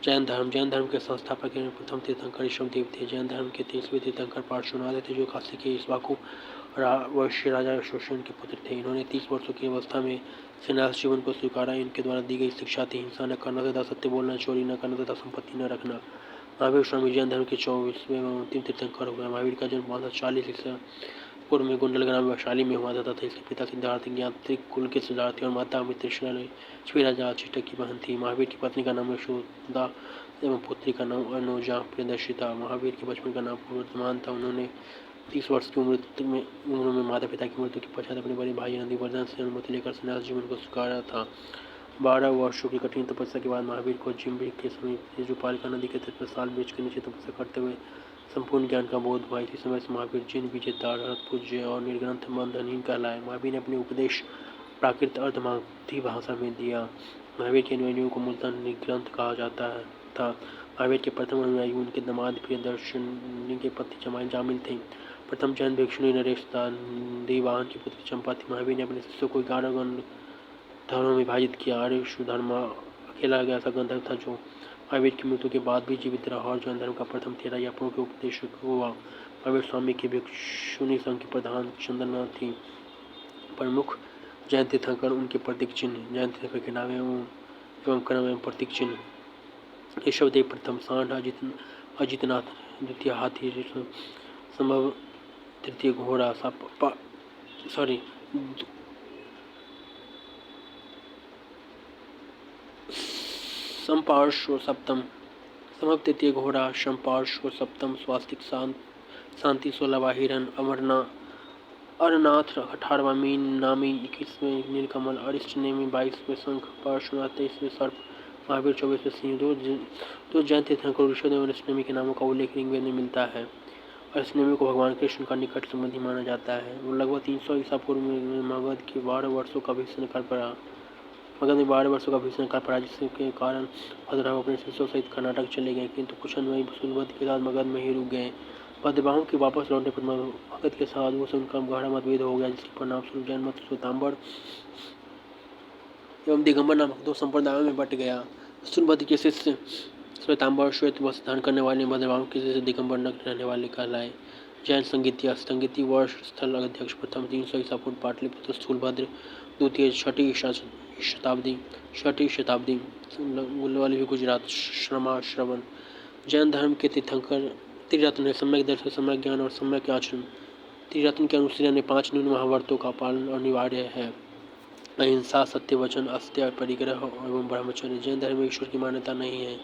जैन धर्म के संस्थापक एवं प्रथम तीर्थंकर ऋषभदेव थे। जैन धर्म के 30वें तीर्थंकर पार्श्वनाथ थे, जो काशी के इक्ष्वाकु वैश्य राजा अशोक के पुत्र थे। इन्होंने 30 वर्षों की अवस्था में सन्यास जीवन को स्वीकारा। इनके द्वारा दी गई शिक्षा थी: हिंसा न करना तथा सत्य बोलना, चोरी न करना तथा संपत्ति न रखना। महावीर स्वामी जैन धर्म के 24वें एवं अंतिम तीर्थंकर हुए। महावीर का जन्म 540 ईसा पूर्व में गुंडल ग्राम वैशाली में हुआ था। इसके पिता सिद्धार्थ ज्ञात्रिक कुल के सिद्धार्थी और माता मित्रश्री राजा चिटक की बहन थी। महावीर की पत्नी का नाम यशोदा एवं पुत्री का नाम अनुजा प्रियदर्शिता। महावीर के बचपन का नाम वर्तमान था। उन्होंने 30 वर्ष की उम्र में माता पिता की मृत्यु के पश्चात अपने बड़े भाई नंदीवर्धन से अनुमति लेकर सन्यास जीवन को स्वीकारा था। 12 वर्षों की कठिन तपस्या के बाद महावीर को जिम्बी के समीप तेजोपालिका नदी के तट पर साल वृक्ष के नीचे तपस्या करते हुए संपूर्ण ज्ञान का बोध हुआ। इसी समय से महावीर जिन विजेता, पूज्य और निर्ग्रंथ बंधनहीन कहलाए। महावीर ने अपने उपदेश प्राकृत अर्धमागधी भाषा में दिया। महावीर के अनुयायियों को मूलतः निर्ग्रंथ कहा जाता था। महावीर के प्रथम अनुयायी उनके दामाद प्रियदर्शनी के पति जामिल थे। प्रथम जैन भिक्षुणी नरेश देवान की पुत्री चंपा थी। महावीर ने अपने शिष्यों को 11 धर्मों में विभाजित किया। आर्य धर्म अकेला ऐसा गंधर्व था जो महावीर की मृत्यु के बाद भी जीवित रहा और जैन धर्म का प्रथम 13 यापों के उपदेशक हुआ। महावीर स्वामी के भिक्षुणी संघ के प्रधान चंद्रनाथ थी। प्रमुख जैन तीर्थंकर उनके प्रतीक चिन्ह जैन तीर्थंकर के नाम एवं कर्म एवं प्रतीक चिन्ह ऋषभदेव प्रथम, सांड अजितनाथ द्वितीय, हाथी संभव तृतीय, घोड़ा संपार्श्व सप्तम, संभव तृतीय घोड़ा, संपार्श्व सप्तम, स्वास्तिक शांति 16वां, हिरण अरनाथ 18वां, मीन नामी 21वें, नीलकमल अरिष्टनेमी 22वें, शंख पार्श्वनाथ 23वें, सर्प महावीर 24वें, सिंह। दो जैन तीर्थंकर ऋषभ एवं अरिष्टनेमी के नामों का उल्लेख ऋग्वेद में मिलता है। अरिष्टनेमी को भगवान कृष्ण का निकट संबंधी माना जाता है। वो लगभग 300 ईसा पूर्व में मगध के 12 वर्षों का भीषण काल पड़ा, जिसके कारण भद्रराव अपने शिष्यों सहित कर्नाटक चले गए, किंतु कुछ अनुयायी सूर्यभद्र के साथ मगध में ही रुक गए। भद्रबाहु के वापस लौटने पर मगध के साधुओं से उनका गहरा मतभेद हो गया, जिसके परिणाम स्वरूप जैन मत श्वेतांबर एवं दिगंबर नामक 2 संप्रदायों में बट गया। सूर्यभद्र के शिष्य श्वेतांबर श्वेत वस्त्र धारण करने वाले, भद्रबाहु के शिष्य दिगंबर नग्न रहने वाले कहलाए। जैन संगीति वर्ष स्थल अध्यक्ष प्रथम 300 ईसा पूर्व, पाटलिपुत्र स्थूलभद्र द्वितीय, छठी शताब्दी गुलवाली गुजरात, श्रवण। जैन धर्म के तीर्थंकर त्रिरत्न है, सम्यक दर्शन, सम्यक ज्ञान और सम्यक आचरण। त्रिरत्न के अनुशीलन में 5 न्यून महाव्रतों का पालन अनिवार्य है: अहिंसा, सत्य वचन, अस्त्य, परिग्रह एवं ब्रह्मचर्य। जैन धर्म में ईश्वर की मान्यता नहीं है।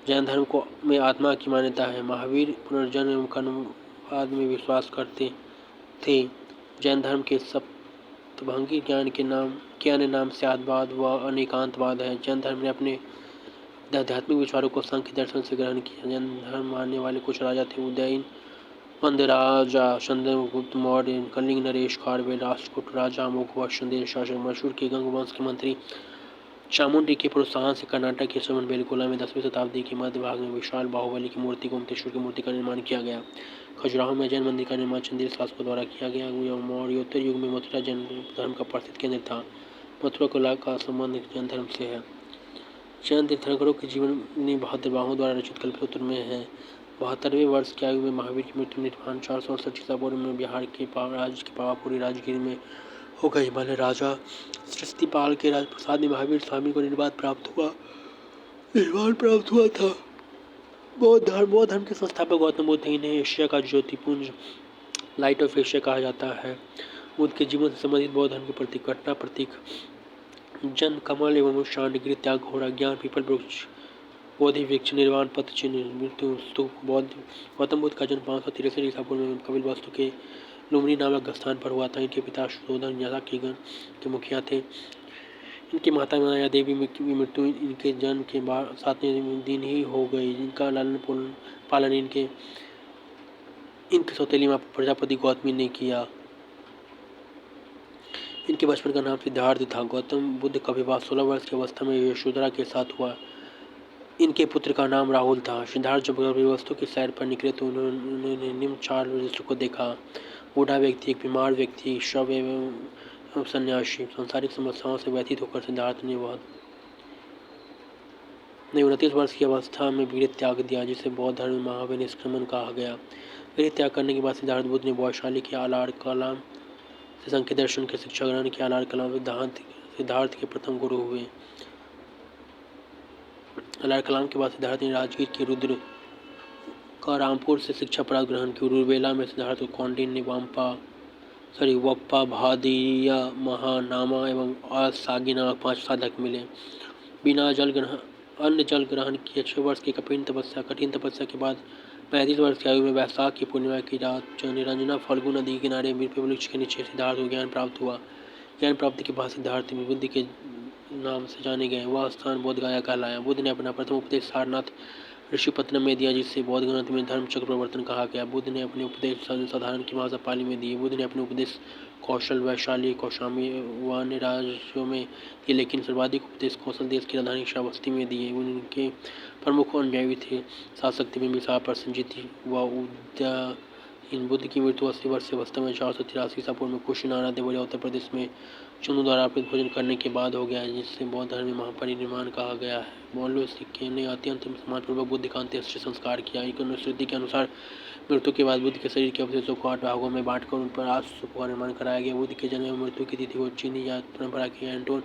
जैन धर्म में आत्मा की मान्यता है। महावीर पुनर्जन्म एवं कर्मवाद में विश्वास करते थे। जैन धर्म के सप्तभंगी ज्ञान के अन्य नाम स्यादवाद व अनेकांतवाद है। जैन धर्म ने अपने आध्यात्मिक विचारों को सांख्य दर्शन से ग्रहण किया। जैन धर्म मानने वाले कुछ राजा थे: उदयन वंदराजा, चंद्रगुप्त मौर्य, कलिंग नरेश, खारवेल, राष्ट्रकूट राजा, अमोघ चंदेल शासक, मशहूर के गंग वंश के मंत्री। चामुंडी के प्रोत्साहन से कर्नाटक के श्रवणबेलगोला में 10वीं शताब्दी के मध्य भाग में विशाल बाहुबली की मूर्ति, गोमतेश्वर की मूर्ति का निर्माण किया गया। खजुराहो में जैन मंदिर का निर्माण चंदेल शासकों द्वारा किया गया। मौर्योत्तर युग में मथुरा जैन धर्म का प्रसिद्ध केंद्र था। मथुरा कला का संबंध जैन धर्म से है। जैन तीर्थंकरों के जीवन भद्रबाहु द्वारा रचित कल्पसूत्र में है। 72वें वर्ष की आयु में महावीर की मृत्यु निर्वाण 468 ईसा पूर्व में बिहार के राज्य के पावापुरी राजगीर में हो गई। भले राजा सृष्टिपाल के राजप्रसाद में महावीर स्वामी को निर्वाण प्राप्त हुआ था। बौद्ध धर्म के संस्थापक गौतम बुद्ध, इन्हें एशिया का ज्योतिपुंज, लाइट ऑफ एशिया कहा जाता है। बुद्ध के जीवन से संबंधित बौद्ध धर्म के प्रतीक घटना प्रतीक जन, कमल एवं शांडगिरी, त्याग, घोड़ा, ज्ञान, पीपल वृक्ष, बोधि वृक्ष, निर्वाण पथ चिन्ह, मृत्यु स्तूप। गौतम बुद्ध का जन्म 563 ईसा पूर्व में कपिलवस्तु के लुम्बिनी नामक स्थान पर हुआ था। इनके पिता सुशोधन यादव के गण के मुखिया थे। इनकी माता माया देवी की मृत्यु इनके जन्म के 7वें दिन ही हो गई। इनका लालन पालन इनके सौतेली मां प्रजापति गौतमी ने किया। इनके बचपन का नाम सिद्धार्थ था। गौतम बुद्ध का विवाह 16 वर्ष की अवस्था में यशोधरा के साथ हुआ। इनके पुत्र का नाम राहुल था। सिद्धार्थ जब कपिलवस्तु की सैर पर निकले तो उन्होंने निम्न 4 दृश्यों को देखा: बूढ़ा व्यक्ति, एक बीमार व्यक्ति, शव एवं सन्यासी। सांसारिक समस्याओं से व्यथित होकर सिद्धार्थ ने 29 वर्ष की अवस्था में वीर्य त्याग दिया, जिसे बौद्ध धर्म में महाविनिष्क्रमण कहा गया। वीर्य त्याग करने के बाद सिद्धार्थ बुद्ध ने वैशाली के आलार कलाम से सांख्य दर्शन की शिक्षा ग्रहण की। आलार कलाम सिद्धार्थ के प्रथम गुरु हुए। आलार कलाम के बाद सिद्धार्थ ने राजगीर के रुद्र का रामपुर से शिक्षा प्राप्त ग्रहण की। रुरबेला में सिद्धार्थ को कौंडिन्य ने वप्पा, भादिया, महानामा एवं सागी नामक 5 साधक मिले। बिना अन्न जल ग्रहण किए 6 वर्ष की कठिन तपस्या के बाद 35 वर्ष की आयु में वैशाख की पूर्णिमा की रात निरंजना फल्गु नदी के किनारे पीपल वृक्ष के नीचे सिद्धार्थ को ज्ञान प्राप्त हुआ। ज्ञान प्राप्ति के बाद सिद्धार्थ बुद्ध के नाम से जाने गए। वह स्थान बोधगया कहलाया। बुद्ध ने अपना प्रथम उपदेश सारनाथ ऋषिपत्नम में दिया, जिसे बौद्ध ग्रंथ में धर्म चक्र प्रवर्तन कहा गया। बुद्ध ने अपने उपदेश साधारण की भाषा पाली में दिए। बुद्ध ने अपने उपदेश कौशल, वैशाली, कौशाम्बी व अन्य राज्यों में दिए, लेकिन सर्वाधिक उपदेश कौशल देश की राजधानी श्रावस्ती में दिए। उनके प्रमुख अनुयायी थे शासक बिंबिसार, प्रसेनजीत व उदयन। बुद्ध की मृत्यु 80 वर्ष से वास्तव में 483 ईसा पूर्व में कुशीनारा देवरिया उत्तर प्रदेश में चुनु द्वारा अर्पित भोजन करने के बाद हो गया है, जिससे बौद्ध धर्म में महापरिनिर्वाण कहा गया है। मौलवी सिक्के ने अत्यंत सम्मानपूर्वक बुद्ध का अंत्येष्टि संस्कार किया। एक अनुश्रुति के अनुसार मृत्यु के बाद बुद्ध के शरीर के अवशेषों को 8 भागों में बांटकर उन पर आस्तूपों का निर्माण कराया गया। बुद्ध के जन्म एवं मृत्यु की तिथि को चीनी या परंपरा के एंटोन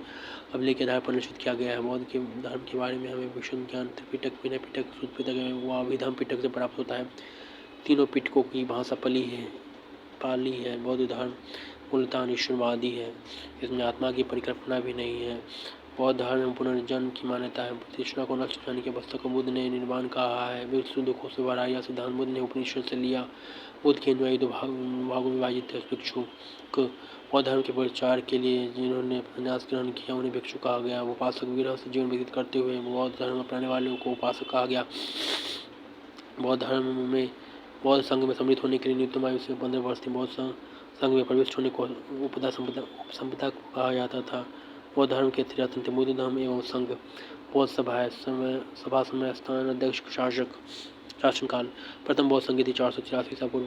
अभिलेख के आधार पर निश्चित किया गया है। बौद्ध के धर्म के बारे में हमें विशुद्ध ज्ञान त्रिपिटक, विनय पिटक, सूत्र पिटक व अभिधम्म पिटक से प्राप्त होता है। तीनों पिटकों की भाषा पाली है। बौद्ध धर्म मूलतः ईश्वरवादी है। इसमें आत्मा की परिकल्पना भी नहीं है। बौद्ध धर्म में पुनर्जन्म की मान्यता है। तृष्णा को नष्ट करने की अवस्था को बुद्ध ने निर्वाण कहा है। विश्व दुखों से भरा यह सिद्धांत बुद्ध ने उपनिषद से लिया। बुद्ध के अनुयायी 2 भागों में विभाजित थे। भिक्षुक बौद्ध धर्म के प्रचार के लिए जिन्होंने संन्यास ग्रहण किया उन्हें भिक्षु कहा गया। उपासक विरह से जीवन व्यतीत करते हुए बौद्ध धर्म अपनाने वालों को उपासक कहा गया। बौद्ध संघ में सम्मिलित होने के लिए न्यूनतम आयु से 15 वर्ष थी। बौद्ध संघ में प्रविष्ट होने को उपसंपदा कहा जाता था। बौद्ध धर्म के 3 रत्न थे: बुद्ध धर्म एवं संघ, बौद्ध सभा, समय, स्थान, अध्यक्ष, शासनकाल। प्रथम बौद्ध संगीति 483 ईसा पूर्व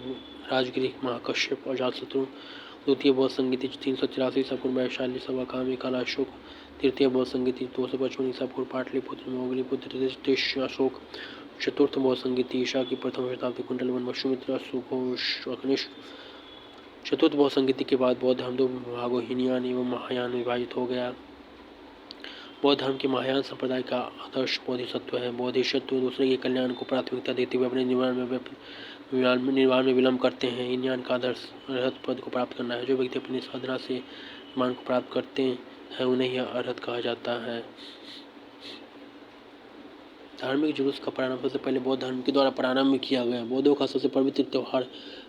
राजगिरी महाकश्यप अजातशत्रु। द्वितीय बौद्ध संगीति 384 ईसा पूर्व वैशाली सवाकामी कालाशोक। तृतीय बौद्ध संगीति 255 ईसा पूर्व पाटलिपुत्र मोगलीपुत्र तेष्य अशोक। चतुर्थ बौद्ध संगीति ईसा की प्रथम शताब्दी कुंडलवन वसुमित्र सुघोष कनिष्क। चतुर्थ बौद्ध संगीति के बाद बौद्ध धर्म 2 भागों हीनयान एवं महायान में विभाजित हो गया। बौद्ध धर्म के महायान संप्रदाय का आदर्श बोधिसत्व है। बोधिसत्व दूसरे के कल्याण को प्राथमिकता देते हुए अपने निर्वाण में विलंब करते हैं। हीनयान का आदर्श अरहत पद को प्राप्त करना है। जो व्यक्ति अपनी साधना से निर्वाण को प्राप्त करते हैं उन्हें यह अरहत कहा जाता है। धार्मिक जुलूस का प्रारंभ सबसे पहले बौद्ध धर्म के द्वारा प्रारंभ किया गया। बौद्धों का सबसे पवित्र त्यौहार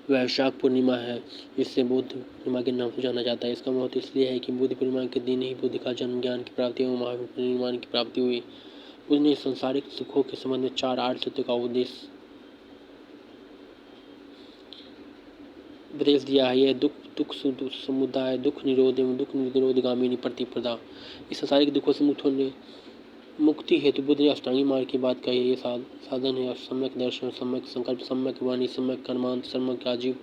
वैशाख पूर्णिमा है, जिससे बुद्ध पूर्णिमा के नाम से जाना जाता है। इसका महत्व इसलिए है कि बुद्ध पूर्णिमा के दिन ही बुद्ध का जन्म, ज्ञान की प्राप्ति एवं महापरिनिर्वाण की प्राप्ति हुई। बुद्ध ने संसारिक सुखों के संबंध में 4 आर्य सत्यों का उपदेश दिया है। यह दुख समुदाय, दुख निरोध एवं दुख निरोधगामिनी प्रतिपदा। इस संसारिक दुखों से मुक्ति हेतु बुद्ध ने अष्टांगी मार्ग की बात कही है। ये साधन है सम्यक दर्शन, सम्यक संकल्प, सम्यक वाणी, सम्यक कर्मांत, सम्यक आजीव,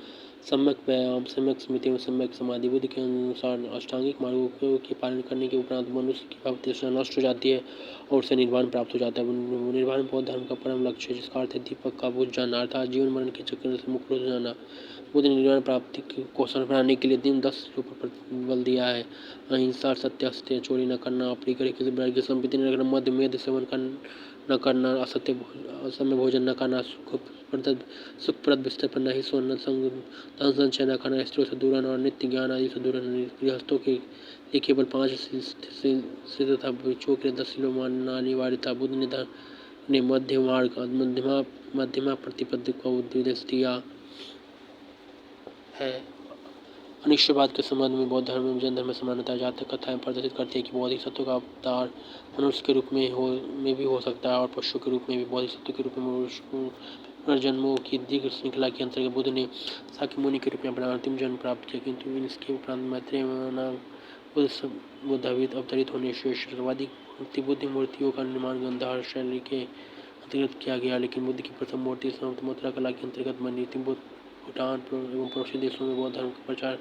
सम्यक व्यायाम, सम्यक स्मृति एवं सम्यक समाधि। बुद्ध के अनुसार अष्टांगिक मार्गों के पालन करने के उपरांत मनुष्य की भाव तृष्णा नष्ट हो जाती है और उसे निर्वाण प्राप्त हो जाता है। निर्वाण बौद्ध धर्म का परम लक्ष्य है, जिसका अर्थ है दीपक का बुझ जाना, अर्थात जीवन मरण के चक्र से मुक्त हो जाना। बुद्ध ने निर्वाण प्राप्ति को सरल बनाने के लिए 10 पर बल दिया है: अहिंसा, सत्य, अस्तेय, चोरी न करना, अपनी किसी प्रकार की संपत्ति न रखना, मद्य सेवन न करना, असमय भोजन न करना, सुखप्रद बिस्तर पर नहीं सोना, धन संचय न करना, स्त्रियों से दूर रहना और नित्य ज्ञान आदि से दूर रहना। गृहस्थों के लिए केवल 5 सिद्ध था, भिक्षुओं के लिए 10 किलो मानना अनिवार्य था। बुद्ध ने मध्यमा प्रतिपद का उपदेश दिया है। अनिश्चयवाद के संबंध में बौद्ध धर्म एवं जैन धर्म में समानता जातक कथाएं प्रदर्शित करती है कि बोधिसत्व का अवतार मनुष्य के रूप में भी हो सकता है और पशु के रूप में भी। बोधिसत्व के रूप में पुनर्जन्मों की दीर्घ श्रृंखला के अंतर्गत बुद्ध ने साक्य मुनि के रूप में अपना अंतिम जन्म प्राप्त किया, किंतु इसके उपरांत मैत्रेय बुद्ध अवतरित होने से सर्वाधिक बुद्ध मूर्तियों का निर्माण गांधार शैली के अंतर्गत किया गया, लेकिन बुद्ध की प्रथम मूर्ति समाप्त मथुरा कला के अंतर्गत बनी थी। भूटान एवं पड़ोसी देशों में बौद्ध धर्म का प्रचार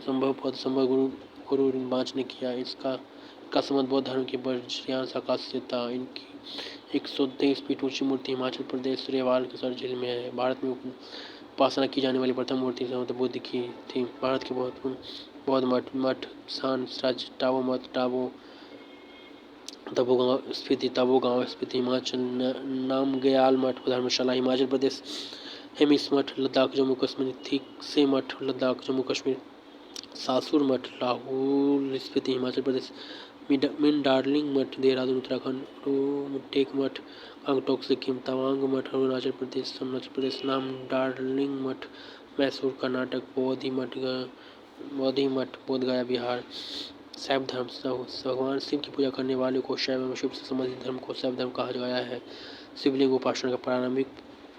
संभव गुरु रिम्बाच ने किया। इसका संबंध बौद्ध धर्म के वज्रयान शाखा से था। इनकी 123 फीट ऊंची मूर्ति हिमाचल प्रदेश रेवाल के सर झील में है। भारत में उपासना की जाने वाली प्रथम मूर्ति बुद्ध की थी। भारत के बौद्ध मठ सान राज्य टाबो मठ तबो गांव स्थित हिमाचल, नामग्याल मठ धर्मशाला हिमाचल प्रदेश, हेमिस मठ लद्दाख जम्मू कश्मीर, थिकसे मठ लद्दाख जम्मू कश्मीर, सासुर मठ लाहौल स्पीति हिमाचल प्रदेश, मिन डार्लिंग मठ देहरादून उत्तराखंड, टेक मठ गंगटोक सिक्किम, तवांग मठ अरुणाचल प्रदेश, नाम डार्लिंग मठ मैसूर कर्नाटक, बोधि मठ बोधगया बिहार। शैव धर्म भगवान शिव की पूजा करने वाले को शैव एवं शिव से संबंधित धर्म को शैव धर्म कहा गया है। शिवलिंग उपासना का प्रारंभिक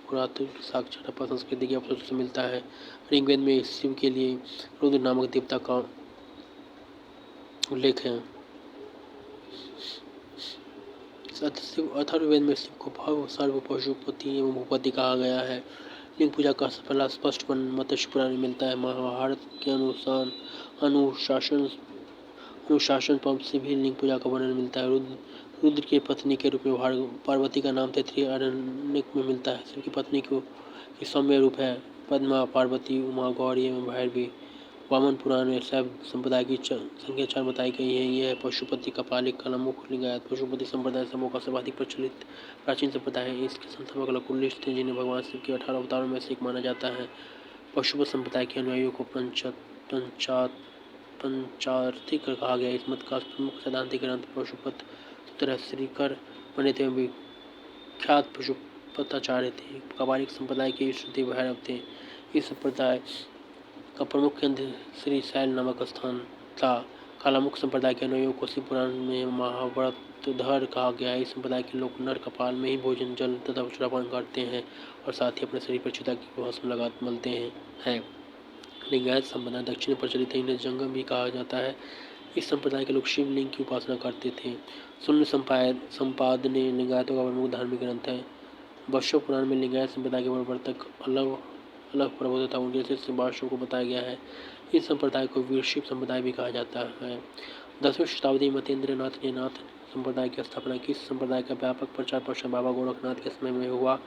पुरातन साक्षर पर संस्कृति के अवसर से मिलता है। ऋग्वेद में शिव के लिए रुद्र नामक देवता का उल्लेख है। अथर्ववेद में शिव को भव सर्व पशुपति एवं भूपति कहा गया है। लिंग पूजा का पहला स्पष्ट मत्स्य पुराण में मिलता है। महाभारत के अनुसार अनुशासन पर्व से भी लिंग पूजा का वर्णन मिलता है। रुद्र की पत्नी के रूप में पार्वती का नाम तैत्तिरीय आरण्यक में मिलता है। शिव की पत्नी की सौम्य रूप है पद्मा, पार्वती, उमा, गौरी एवं भैरवी। वामन पुराण में शैव संप्रदाय की संख्या 4 बताई गई है। यह पशुपति, कपालिक, कालामुख, लिंगायत पशुपति संप्रदाय समूह का सर्वाधिक प्रचलित प्राचीन संप्रदाय है। इसके संस्थापक लकुलिश थे, जिन्हें भगवान शिव के 18 अवतारों में से एक माना जाता है। पशुपति संप्रदाय के अनुयायियों को पंचार्थिक कहा गया। इस मत का प्रमुख सैद्धांतिक ग्रंथ पशुपत सूत्र श्रीकर बने थे। विख्यात पशुपताचार्य थे। कपालिक संप्रदाय के श्रुति भैरव थे। इस संप्रदाय का प्रमुख केंद्र श्री शैल नामक स्थान था। कालामुख संप्रदाय के अनुयायियों को शिव पुराण में महाव्रतधर कहा गया है। इस संप्रदाय के लोग नर कपाल में ही भोजन, जल तथा चूड़ापान करते हैं और साथ ही अपने शरीर पर चिता की भस्म मलते हैं। लिंगायत संप्रदाय दक्षिण प्रचलित है। इन्हें जंगम भी कहा जाता है। इस संप्रदाय के लोग शिवलिंग की उपासना करते थे। शून्य संपादने लिंगायतों का प्रमुख धार्मिक ग्रंथ है। वैष्णव पुराण में लिंगायत संप्रदाय के प्रवर्तक अलग प्रबोध था। उनके शिष्य वाष्णव को बताया गया है। इस संप्रदाय को वीरशिव संप्रदाय भी कहा जाता है। 10वीं शताब्दी में मतेंद्र नाथ ने नाथ संप्रदाय की स्थापना की। इस संप्रदाय का व्यापक प्रचार प्रसार बाबा गोरखनाथ के समय में हुआ।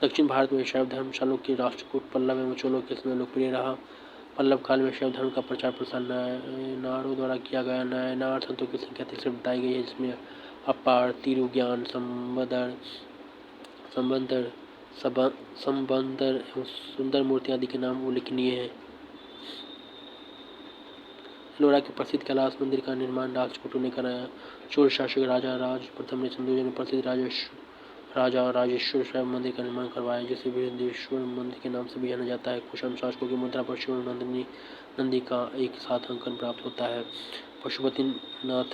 दक्षिण भारत में शैव धर्म चालुक्य, राष्ट्रकूट, पल्लव एवं चोलों के समय लोकप्रिय रहा। पल्लव काल में शैव धर्म का प्रचार प्रसार नायनारों द्वारा किया गया। नायनार संतों की संख्या 63 बताई गई है, जिसमें अपार, तिरुज्ञान, संबंदर एवं सुंदर मूर्ति आदि के नाम उल्लेखनीय हैं। एलोरा के प्रसिद्ध कैलाश मंदिर का निर्माण राष्ट्रकूटों ने कराया। चोल शासक राजा राज प्रथम ने चंदौली में प्रसिद्ध राजा राजेश्वर शैव मंदिर का निर्माण करवाया, जिसे बृहदेश्वर मंदिर के नाम से भी जाना जाता है। कुशाण शासकों की मुद्रा पर शिव नंदी का एक साथ अंकन प्राप्त होता है। पशुपतिनाथ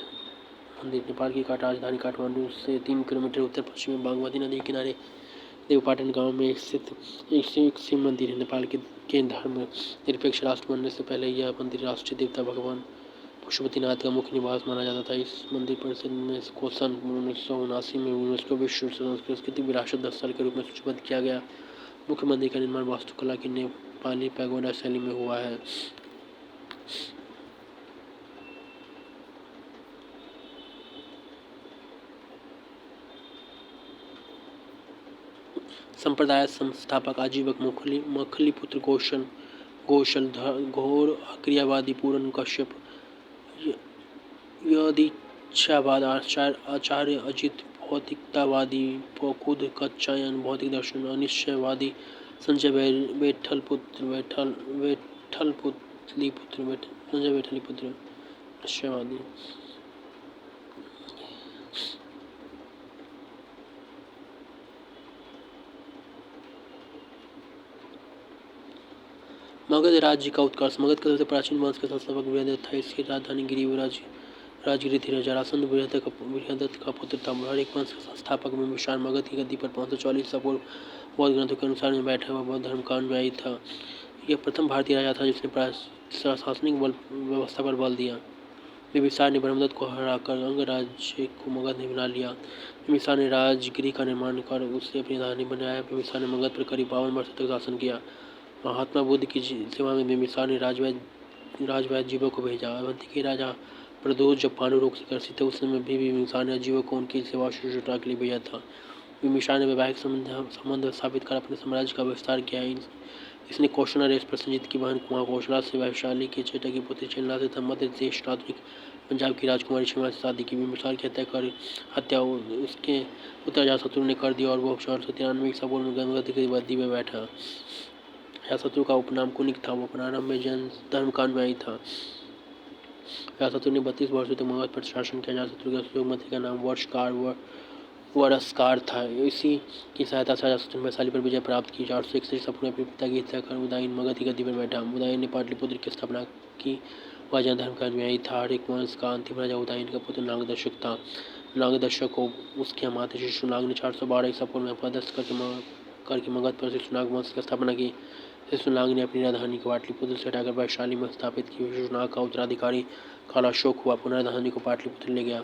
मंदिर नेपाल की राजधानी काठमांडू से 3 किलोमीटर उत्तर पश्चिम में बागमती नदी के किनारे देवपाटन गांव में स्थित एक शिव मंदिर है। नेपाल के धर्म निरपेक्ष राष्ट्र बनने से पहले यह मंदिर राष्ट्रीय देवता भगवान पशुपतिनाथ का मुख्य निवास माना जाता था। इस मंदिर परिसर में को सन 1979 में यूनेस्को विश्व सांस्कृतिक विरासत 10 साल के रूप में सूचीबद्ध किया गया। मुख्य मंदिर का निर्माण वास्तुकला की नेपाली पैगोडा शैली में हुआ है। संप्रदाय संस्थापक आजीवक मखलीपुत्र घोषल घोर क्रियावादी पूरन कश्यप, यदीच्छावाद आचार्य अजित, भौतिकतावादी प्रकुद कच्चायन, भौतिक दर्शन अनिश्चयवादी संजय वेठलीपुत्र निश्चयवादी। मगध राज्य का उत्कर्ष। मगध का सबसे प्राचीन वंश का संस्थापक बृहदत्त था। इसकी राजधानी राजगिरी थी। जरासंध बृहदत्त का पुत्र था। हरेक वंश का संस्थापक बिंबिसार मगध की गद्दी पर 540 ईसा पूर्व बौद्ध ग्रंथों के अनुसार में बैठा हुआ बौद्ध धर्म का अनुयायी था। यह प्रथम भारतीय राजा था जिसने प्रशासनिक व्यवस्था पर बल दिया। बिंबिसार ने ब्रह्मदत्त को हराकर अंग राज्य को मगध ने बना लिया। बिंबिसार ने राजगिरी का निर्माण कर उसे अपनी राजधानी बनाया। बिंबिसार ने मगध पर करीब 52 वर्ष तक शासन किया। महात्मा बुद्ध की सेवा में बिंबिसार ने राजवैद्य जीवों को भेजा। अवंती के राजा प्रद्योत जब पांडु रोग से ग्रसित थे, उस समय भी बिंबिसार ने जीवों को उनकी सेवा शुश्रूषा के लिए भेजा था। बिंबिसार ने वैवाहिक संबंध स्थापित कर अपने साम्राज्य का विस्तार किया। इसने कौशला रेस प्रसन्नजित की बहन कुमार कौशला से वैशाली के चेटा की पुत्री चंद्रा तथा मध्य देश आधुनिक पंजाब की राजकुमारी क्षमा से शादी की। बिंबिसार की हत्या उसके पुत्र अजातशत्रु ने कर दी और वो 493 ईसा पूर्व में गंगवती की गद्दी में बैठा। अजातशत्रु का उपनाम कुनिक था। वो प्रारंभ में जैन धर्म का अनुयायी था। अजातशत्रु ने 32 वर्षों तक मगध पर शासन किया। अजातशत्रु के सहयोग मंत्री का नाम वरस्कार था। इसी की सहायता से अजातशत्रु ने वैशाली पर विजय प्राप्त की। 461 ईसा पूर्व में अपने पिता की हत्या कर उदयन मगध की गद्दी पर बैठा। उदयन ने पाटलिपुत्र की स्थापना की। वह जैन धर्म का अनुयायी था। हरेक वंश का अंतिम राजा उदयन का पुत्र नागदर्शक था। नागदर्शक को उसके माता शिशुनाग ने 412 ईसा पूर्व में पदस्थ करके मगध पर शिशुनाग वंश की स्थापना की। शिशुनाग ने अपनी राजधानी को पाटलिपुत्र से हटाकर वैशाली में स्थापित की। शिशुनाग का उत्तराधिकारी काल अशोक हुआ, पुनः राजधानी को पाटलिपुत्र ले गया।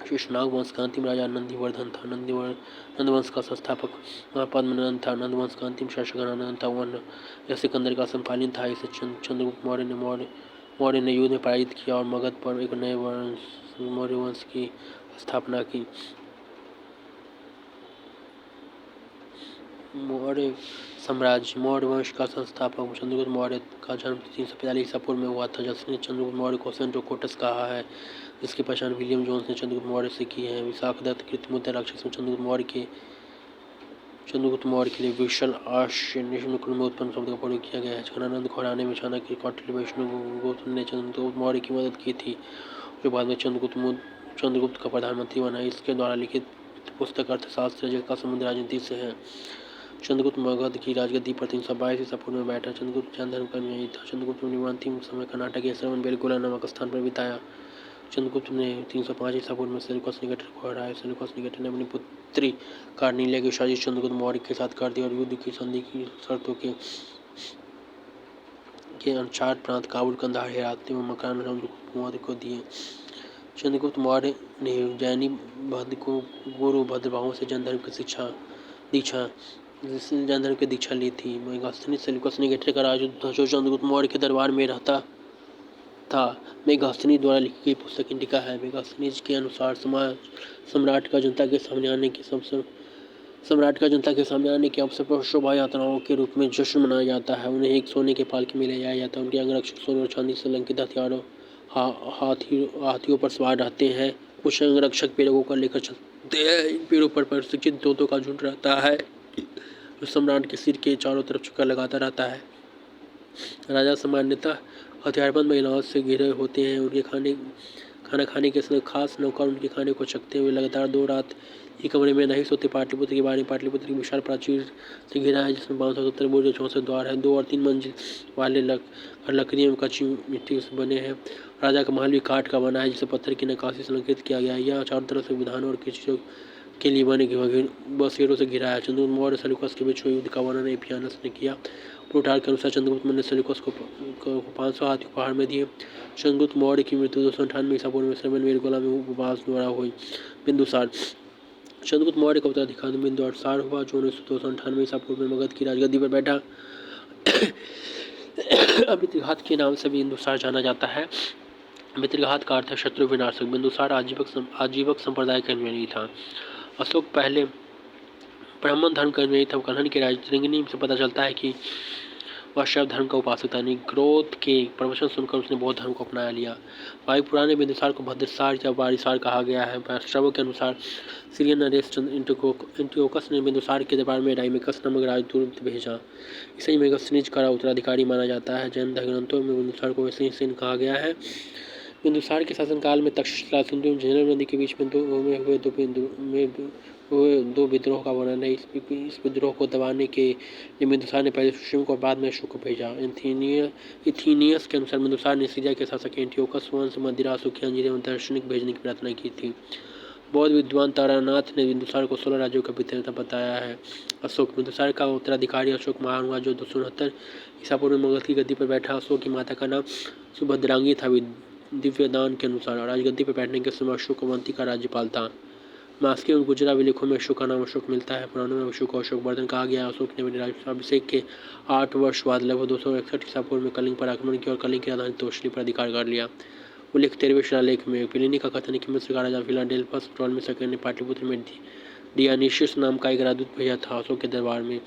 शिशुनाग वंश का अंतिम राजा नंदिवर्धन था। नंदवंश का संस्थापक महापद्मनंद था। नंदवंश का अंतिम शासक अनंत था। वह सिकंदर का समकालीन था। इसे चंद्रगुप्त मौर्य ने युद्ध में पराजित किया और मगध पर एक नए मौर्य वंश की स्थापना की। मौर्य साम्राज्य। मौर्य वंश का संस्थापक चंद्रगुप्त मौर्य का जन्म 345 ईसा पूर्व में हुआ था, जिसने चंद्रगुप्त मौर्य को सेंट्रोकोटस कहा है, जिसकी पहचान विलियम जोन्स ने चंद्रगुप्त मौर्य से की है। विशाखदत्त कृतमुद्रा राक्षस में चंद्रगुप्त मौर्य के लिए विशाल आश्य निम्न कुल में उत्पन्न शब्द का प्रयोग किया गया है। घनानंद घोराने में चाणक्य, कौटिल्य, विष्णुगुप्त ने चंद्रगुप्त मौर्य की मदद की थी, जो बाद में चंद्रगुप्त का प्रधानमंत्री बना। इसके द्वारा लिखित पुस्तक अर्थशास्त्र जिसका संबंध राजनीति से है। चंद्रगुप्त मगध की राजगद्दी पर 322 ईसा पूर्व में बैठा। चंद्रगुप्त जैन धर्म का अनुयायी था। चंद्रगुप्त ने अपना अंतिम समय कर्नाटक के श्रवणबेलगोला नामक स्थान पर बिताया। चंद्रगुप्त ने 305 ईसा पूर्व में सेल्यूकस निकेटर को हराया। सेल्यूकस निकेटर ने अपनी पुत्री कार्निलिया की शादी चंद्रगुप्त मौर्य के साथ कर दी और युद्ध की संधि की शर्तों के अनुसार प्रांत काबुल, कंधार, हेरात एवं मकान चंद्रगुप्त मौर्य को दिए। चंद्रगुप्त मौर्य ने जैनी भद्द को गुरु भद्रभाव से जैन धर्म की दीक्षा ली थी। मेगास्थनीज सेल्यूकस निकेटर का राजदूत था, जो चंद्रगुप्त मौर्य के दरबार में रहता था। मेगास्थनीज द्वारा लिखी गई पुस्तक इंडिका है। मेगास्थनीज के अनुसार सम्राट का जनता के सामने आने के अवसर पर शोभा यात्राओं के रूप में जश्न मनाया जाता है। उन्हें एक सोने के पालकी में ले जाया जाता है। उनके अंगरक्षक सोने और चांदी से अलंकृत हथियारों हाथियों पर सवार रहते हैं। कुछ अंगरक्षक पेड़ों को लेकर चलते हैं। इन पेड़ों पर प्रशिक्षित तोतों का झुंड रहता है, जो सम्राट के सिर के चारों तरफ चक्कर लगाता रहता है। राजा सामान्यतः हथियारबंद महिलाओं से घिरे होते हैं। उनके खाना खाने के समय खास नौकर उनके खाने को चखते हुए लगातार 2 रात एक कमरे में नहीं सोते। पाटलिपुत्र के बारे में पाटलिपुत्र की विशाल प्राचीर से घिरा है, जिसमें 570 बुर्ज 64 द्वार है। 2 और 3 मंजिल वाले घर लकड़ी एवं कच्ची मिट्टी से बने हैं। राजा का महल भी काठ का बना है, जिसे पत्थर की नक्काशी से अलंकृत किया गया है। यह चारों तरफ से विधानों और कृषि के लिए बने बसेरों से घिरा है। चंद्रगुप्त मौर्य सेल्यूकस के बीच हुए युद्ध का वर्णन एपियानस ने किया। प्लूटार्क के अनुसार चंद्रगुप्त मौर्य ने सेल्यूकस को 500 हाथी उपहार में दिए। चंद्रगुप्त मौर्य की मृत्यु 298 ईसा पूर्व में श्रवणबेलगोला में उपवास द्वारा हुई। बिंदुसार। चंद्रगुप्त मौर्य का उत्तराधिकारी बिंदुसार हुआ, जो 298 ईसा पूर्व में मगध की राजगद्दी पर बैठा। मित्रघात के नाम से भी बिंदुसार जाना जाता है। मित्रघात का अर्थ है शत्रु विनाशक। बिंदुसार आजीवक संप्रदाय का अनुयायी था। अशोक पहले ब्राह्मण धर्म का अनुयायी था। कन्हन के राजतरंगिणी से पता चलता है कि वह शैव धर्म का उपासक था। निग्रोध के प्रवचन सुनकर उसने बौद्ध धर्म को अपना लिया। वायु पुराण में बिंदुसार को भद्रसार या वारिसार कहा गया है। वैष्णवों के अनुसार सीरियन नरेश एंटियोकस ने बिंदुसार के दरबार में डाइमेकस नामक राजदूत भेजा। इसे मेगास्थनीज का उत्तराधिकारी माना जाता है। जैन ग्रंथों में बिंदुसार को वैसे ही कहा गया है। बिंदुसार के शासनकाल में तक्षशिला सिंधु एवं झेलम नदी के बीच में हुए दो विद्रोह का वर्णन है। इस विद्रोह को दबाने के लिए बिंदुसार ने पहले सुशुम्क और बाद में अशोक को भेजा। इथीनियस के अनुसार बिंदुसार ने सीरिया के शासक एंटियोकस वंश मदिरा, सूखी अंजीर एवं दार्शनिक भेजने की प्रार्थना की थी। बौद्ध विद्वान तारानाथ ने बिंदुसार को 16 राज्यों का विजेता बताया है। अशोक। बिंदुसार का उत्तराधिकारी अशोक महान हुआ, जो 269 ईसा पूर्व में मगध की गद्दी पर बैठा। अशोक की माता का नाम सुभद्रांगी था। दिव्यदान के अनुसार राजगद्दी पर बैठने के समय अशोक अवंती का राज्यपाल था। मास्की और गुजरा अभिलेखों में अशोक का नाम अशोक मिलता है। पुराणों में अशोक को अशोकवर्धन कहा गया है। अशोक ने अपने राज्याभिषेक के 8 वर्ष बाद लगभग 261 ईसा पूर्व में कलिंग पर आक्रमण किया और कलिंग की राजधानी तोशली पर अधिकार कर लिया। उल्लेख 13वें शिलालेख में। प्लिनी का कथन है कि मिस्र का राजा फिलाडेल्फस टॉलमी सेकंड ने पाटलिपुत्र में डियानिशियस नाम का एक राजदूत भेजा था अशोक के दरबार में।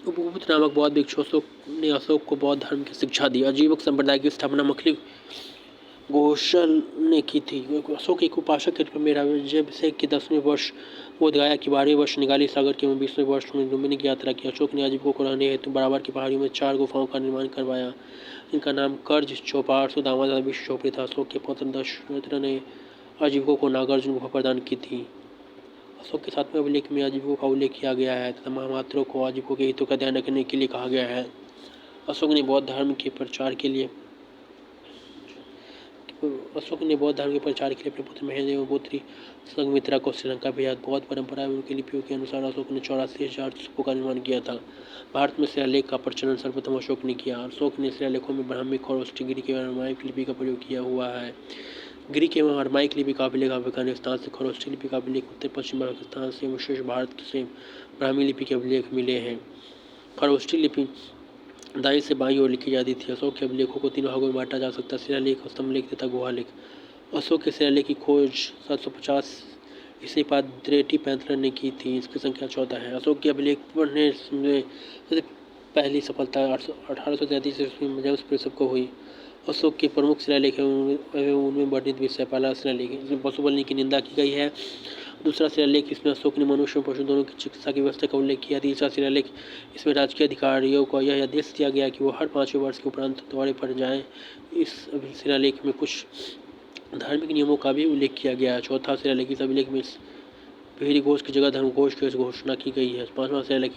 उपगुप्त नामक बौद्ध भिक्षु ने अशोक को बौद्ध धर्म की शिक्षा दी। अजीवक संप्रदाय की स्थापना मखली घोषल ने की थी। अशोक एक उपासक के रूप में राज्याभिषेक के 10वें वर्ष बोधगया की 12वें वर्ष निगाली सागर के 20वें वर्ष में लुम्बिनी की यात्रा की। अशोक ने आजीविकों को रहने हेतु बराबर की पहाड़ियों में 4 गुफाओं का निर्माण करवाया। इनका नाम कर्ज, चौपाड़, सुदामा तथा विश्व चौपड़ी था। अशोक के पुत्र दशरथ ने आजीविकों को नागार्जुन गुफा प्रदान की थी। अशोक के 7वें अभिलेख में आजीविकों का उल्लेख किया गया है तथा महामात्रों को आजीविकों के हितों का ध्यान रखने के लिए कहा गया है। अशोक ने बौद्ध धर्म के प्रचार के लिए अपने पुत्र महेंद्र एवं पुत्री संघमित्रा को श्रीलंका भेजा। बौद्ध परंपरा एवं उनकी लिपियों के अनुसार अशोक ने 84,000 स्तूपों का निर्माण किया था। भारत में शिलालेख का प्रचलन सर्वप्रथम अशोक ने किया। अशोक ने शिलालेखों में ब्राह्मिक और ग्रीक एवं अरमाइक लिपि का प्रयोग किया हुआ है। ग्रीक एवं अरमाइक लिपि का अभिलेख अफगानिस्तान से, खरोष्ठी लिपि का अभिलेख उत्तर पश्चिम पाकिस्तान से, विशेष भारत से ब्राह्मी लिपि के अभिलेख मिले हैं। खरोष्ठी लिपि दाईं से बाईं ओर लिखी जाती थी। अशोक के अभिलेखों को 3 भागों में बांटा जा सकता है: शिलालेख, स्तंभलेख तथा गुहालेख। अशोक के शिलालेख की खोज 750 ईस्वी बाद द्रेटी पैंथर ने की थी। इसकी संख्या 14 है। अशोक के अभिलेख पढ़ने में सबसे पहली सफलता 1833 ईस्वी में जेम्स प्रिंसेप को हुई। अशोक के प्रमुख शिलालेख एवं उनमें वर्णित विषय: पहला शिलालेख, इसमें पशु बलि की निंदा की गई है। दूसरा शिलालेख, इसमें अशोक ने मनुष्य और पशु दोनों की चिकित्सा की व्यवस्था का उल्लेख किया। तीसरा शिलालेख, इसमें राजकीय अधिकारियों को यह आदेश दिया गया कि वो हर 5वें वर्ष के उपरांत दौरे पर जाएं। इस शिलालेख में कुछ धार्मिक नियमों का भी उल्लेख किया गया है। चौथा शिलालेख, इस अभिलेख में भेरी घोष की जगह धर्मघोष की घोषणा की गई है। पांचवा शिलालेख,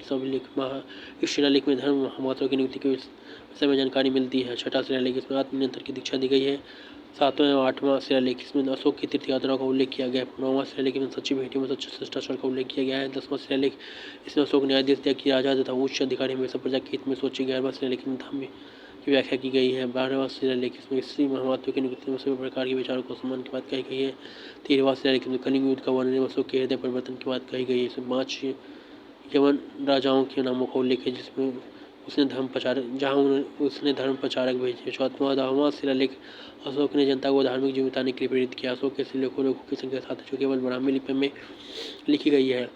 इस शिलालेख में धर्म महामात्रों की नियुक्ति के विषय में जानकारी मिलती है। छठा शिलालेख, इसमें आत्मनियंत्रण की दीक्षा दी गई है। 7वां और 8वां शिलालेख, इसमें अशोक की तीर्थ यात्रा का उल्लेख किया गया है। 9वां शिलालेख में सच्ची भेंटियों में सच्चे शिष्टाचार का उल्लेख किया गया है। 10वां शिलालेख, इसमें अशोक ने आदेश दिया कि राजा तथा उच्च अधिकारी हमेशा प्रजा के हित में सोचे। 11वां शिलालेख में धर्म की व्याख्या की गई है। 12वां शिलालेख, इसमें स्त्री महामात्व की नियुक्ति में सभी प्रकार के विचारों को सम्मान की बात कही गई है। 13वां शिलालेख में कलिंग युद्ध का वर्णन अशोक के हृदय परिवर्तन की बात कही गई है। इसमें 5 यवन राजाओं के नामों का उल्लेख है जिसमें उसने धर्म प्रचारक भेजे। 14वां शिलालेख, अशोक ने जनता को धार्मिक जीवन बिताने के लिए प्रेरित किया। अशोक के शिलालेखों की संख्या 7 है जो केवल ब्राह्मी लिपि में लिखी गई है।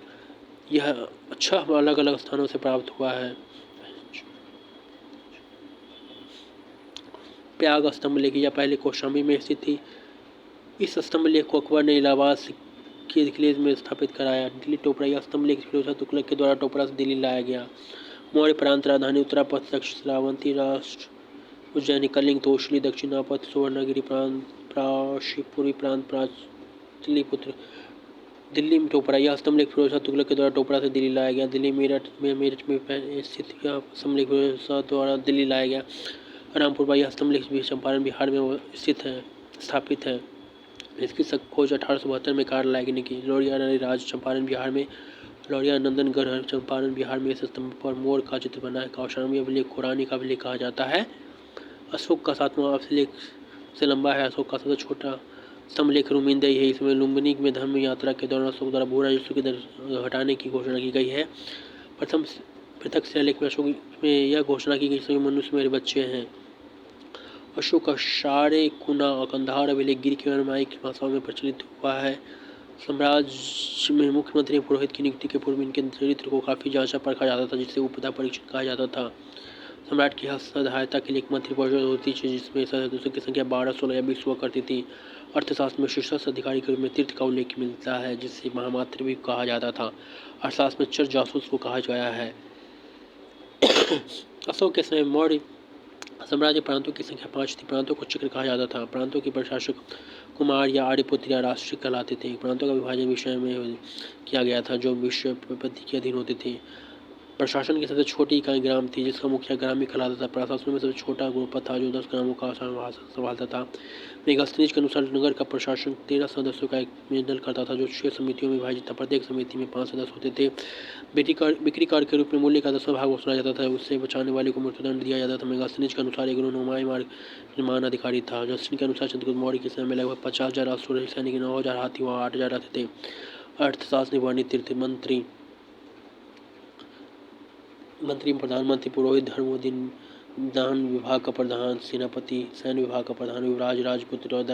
यह अच्छा अलग अलग स्थानों से प्राप्त हुआ है। प्रयाग स्तंभलेख, यह पहले कौशाम्बी में स्थित थी। इस स्तंभलेख को अकबर ने इलाहाबाद के किले में स्थापित कराया। दिल्ली टोपरा, यह स्तंभलेख फिरोज तुगलक के द्वारा टोपरा से दिल्ली लाया गया। मौर्य प्रांत राजधानी उत्तरापथ, श्रावंती राष्ट्र, उज्जैनी, कलिंग, तोशली, दक्षिणापथ, सुवर्णगिरी प्रांत, प्राशिपुरी प्रांत, पाटलिपुत्र। दिल्ली में टोपरा, यह स्तंभलेख फिरोज तुगलक के द्वारा टोपरा से दिल्ली लाया गया। दिल्ली मेरठ में स्थित यह स्तंभलेख फिरोज द्वारा दिल्ली लाया गया। रामपुर, यह स्तंभलेख भी चंपारण बिहार में स्थापित है। इसकी खोज 1872 में कार्ल लैग ने की। लौरिया राज, चंपारण बिहार में, लौरिया नंदनगढ़, चंपारण बिहार में इस स्तंभ पर मोर का चित्र बना है। कौशाम्बी अभिलेख खुरानी का अभिलेख कहा जाता है। अशोक का 7वां अभिलेख से लंबा है। अशोक का सबसे छोटा स्तंभलेख रुमिंदई है। इसमें लुम्बिनी में धर्म यात्रा के दौरान अशोक द्वारा भू राजस्व की दर घटाने की घोषणा की गई है। प्रथम पृथक शिलालेख में अशोक में यह घोषणा की गई सभी मनुष्य मेरे बच्चे हैं। अशोक का शारे, कुना और कंधार अभिलेख ग्रीक एवं अरमाइक भाषाओं में प्रचलित हुआ है। साम्राज्य में मुख्यमंत्री पुरोहित की नियुक्ति के पूर्व इनके चरित्र को काफी जांचा परखा जाता था, जिसे उपदा परीक्षण कहा जाता था। सम्राट की सहायता के लिए एक मंत्री परिषद होती थी जिसमें सदस्यों की संख्या 12, 16 या 20 हुआ करती थी। अर्थशास्त्र में शीर्षस्थ अधिकारी के रूप में तीर्थ का उल्लेख मिलता है जिसे महामात्र भी कहा जाता था। अर्थशास्त्र में चर जासूस को कहा गया है। अशोक के समय मौर्य साम्राज्य प्रांतों की संख्या 5 थी। प्रांतों को चक्र कहा जाता था। प्रांतों के प्रशासक कुमार या आर्यपुत्र या राष्ट्रीय कहलाते थे। प्रांतों का विभाजन विषय में किया गया था जो विषयपति के अधीन होते थे। प्रशासन की सबसे छोटी इकाई ग्राम थी जिसका मुखिया ग्राम ही कहलाता था। प्रशासन में सबसे छोटा गुरुपद था जो 10 ग्रामों का संभालता था। मेगास्थनीज के अनुसार नगर का प्रशासन 13 सदस्यों का एक मेंडल करता था जो 6 समितियों में विभाजित था। प्रत्येक समिति में 5 सदस्य होते थे। बिक्री कार्य के रूप में मूल्य का 10वां भाग वसूला जाता था। उससे बचाने वाले को मृत्युदंड दिया जाता था। मेगास्थनीज के अनुसार एक नुमाई मार्ग निर्माण अधिकारी था। जस्टिन के अनुसार चंद्रगुप्त मौर्य के समय में लगभग 50,000 अश्वारोही सैनिक, 9,000 हाथी व 8,000 रथ थे। अर्थशास्त्र ने वर्णित तीर्थ मंत्री, प्रधानमंत्री, पुरोहित, धर्म दान विभाग का प्रधान, सेनापति, सैन्य विभाग का प्रधान, युवराज, राजपुत्र,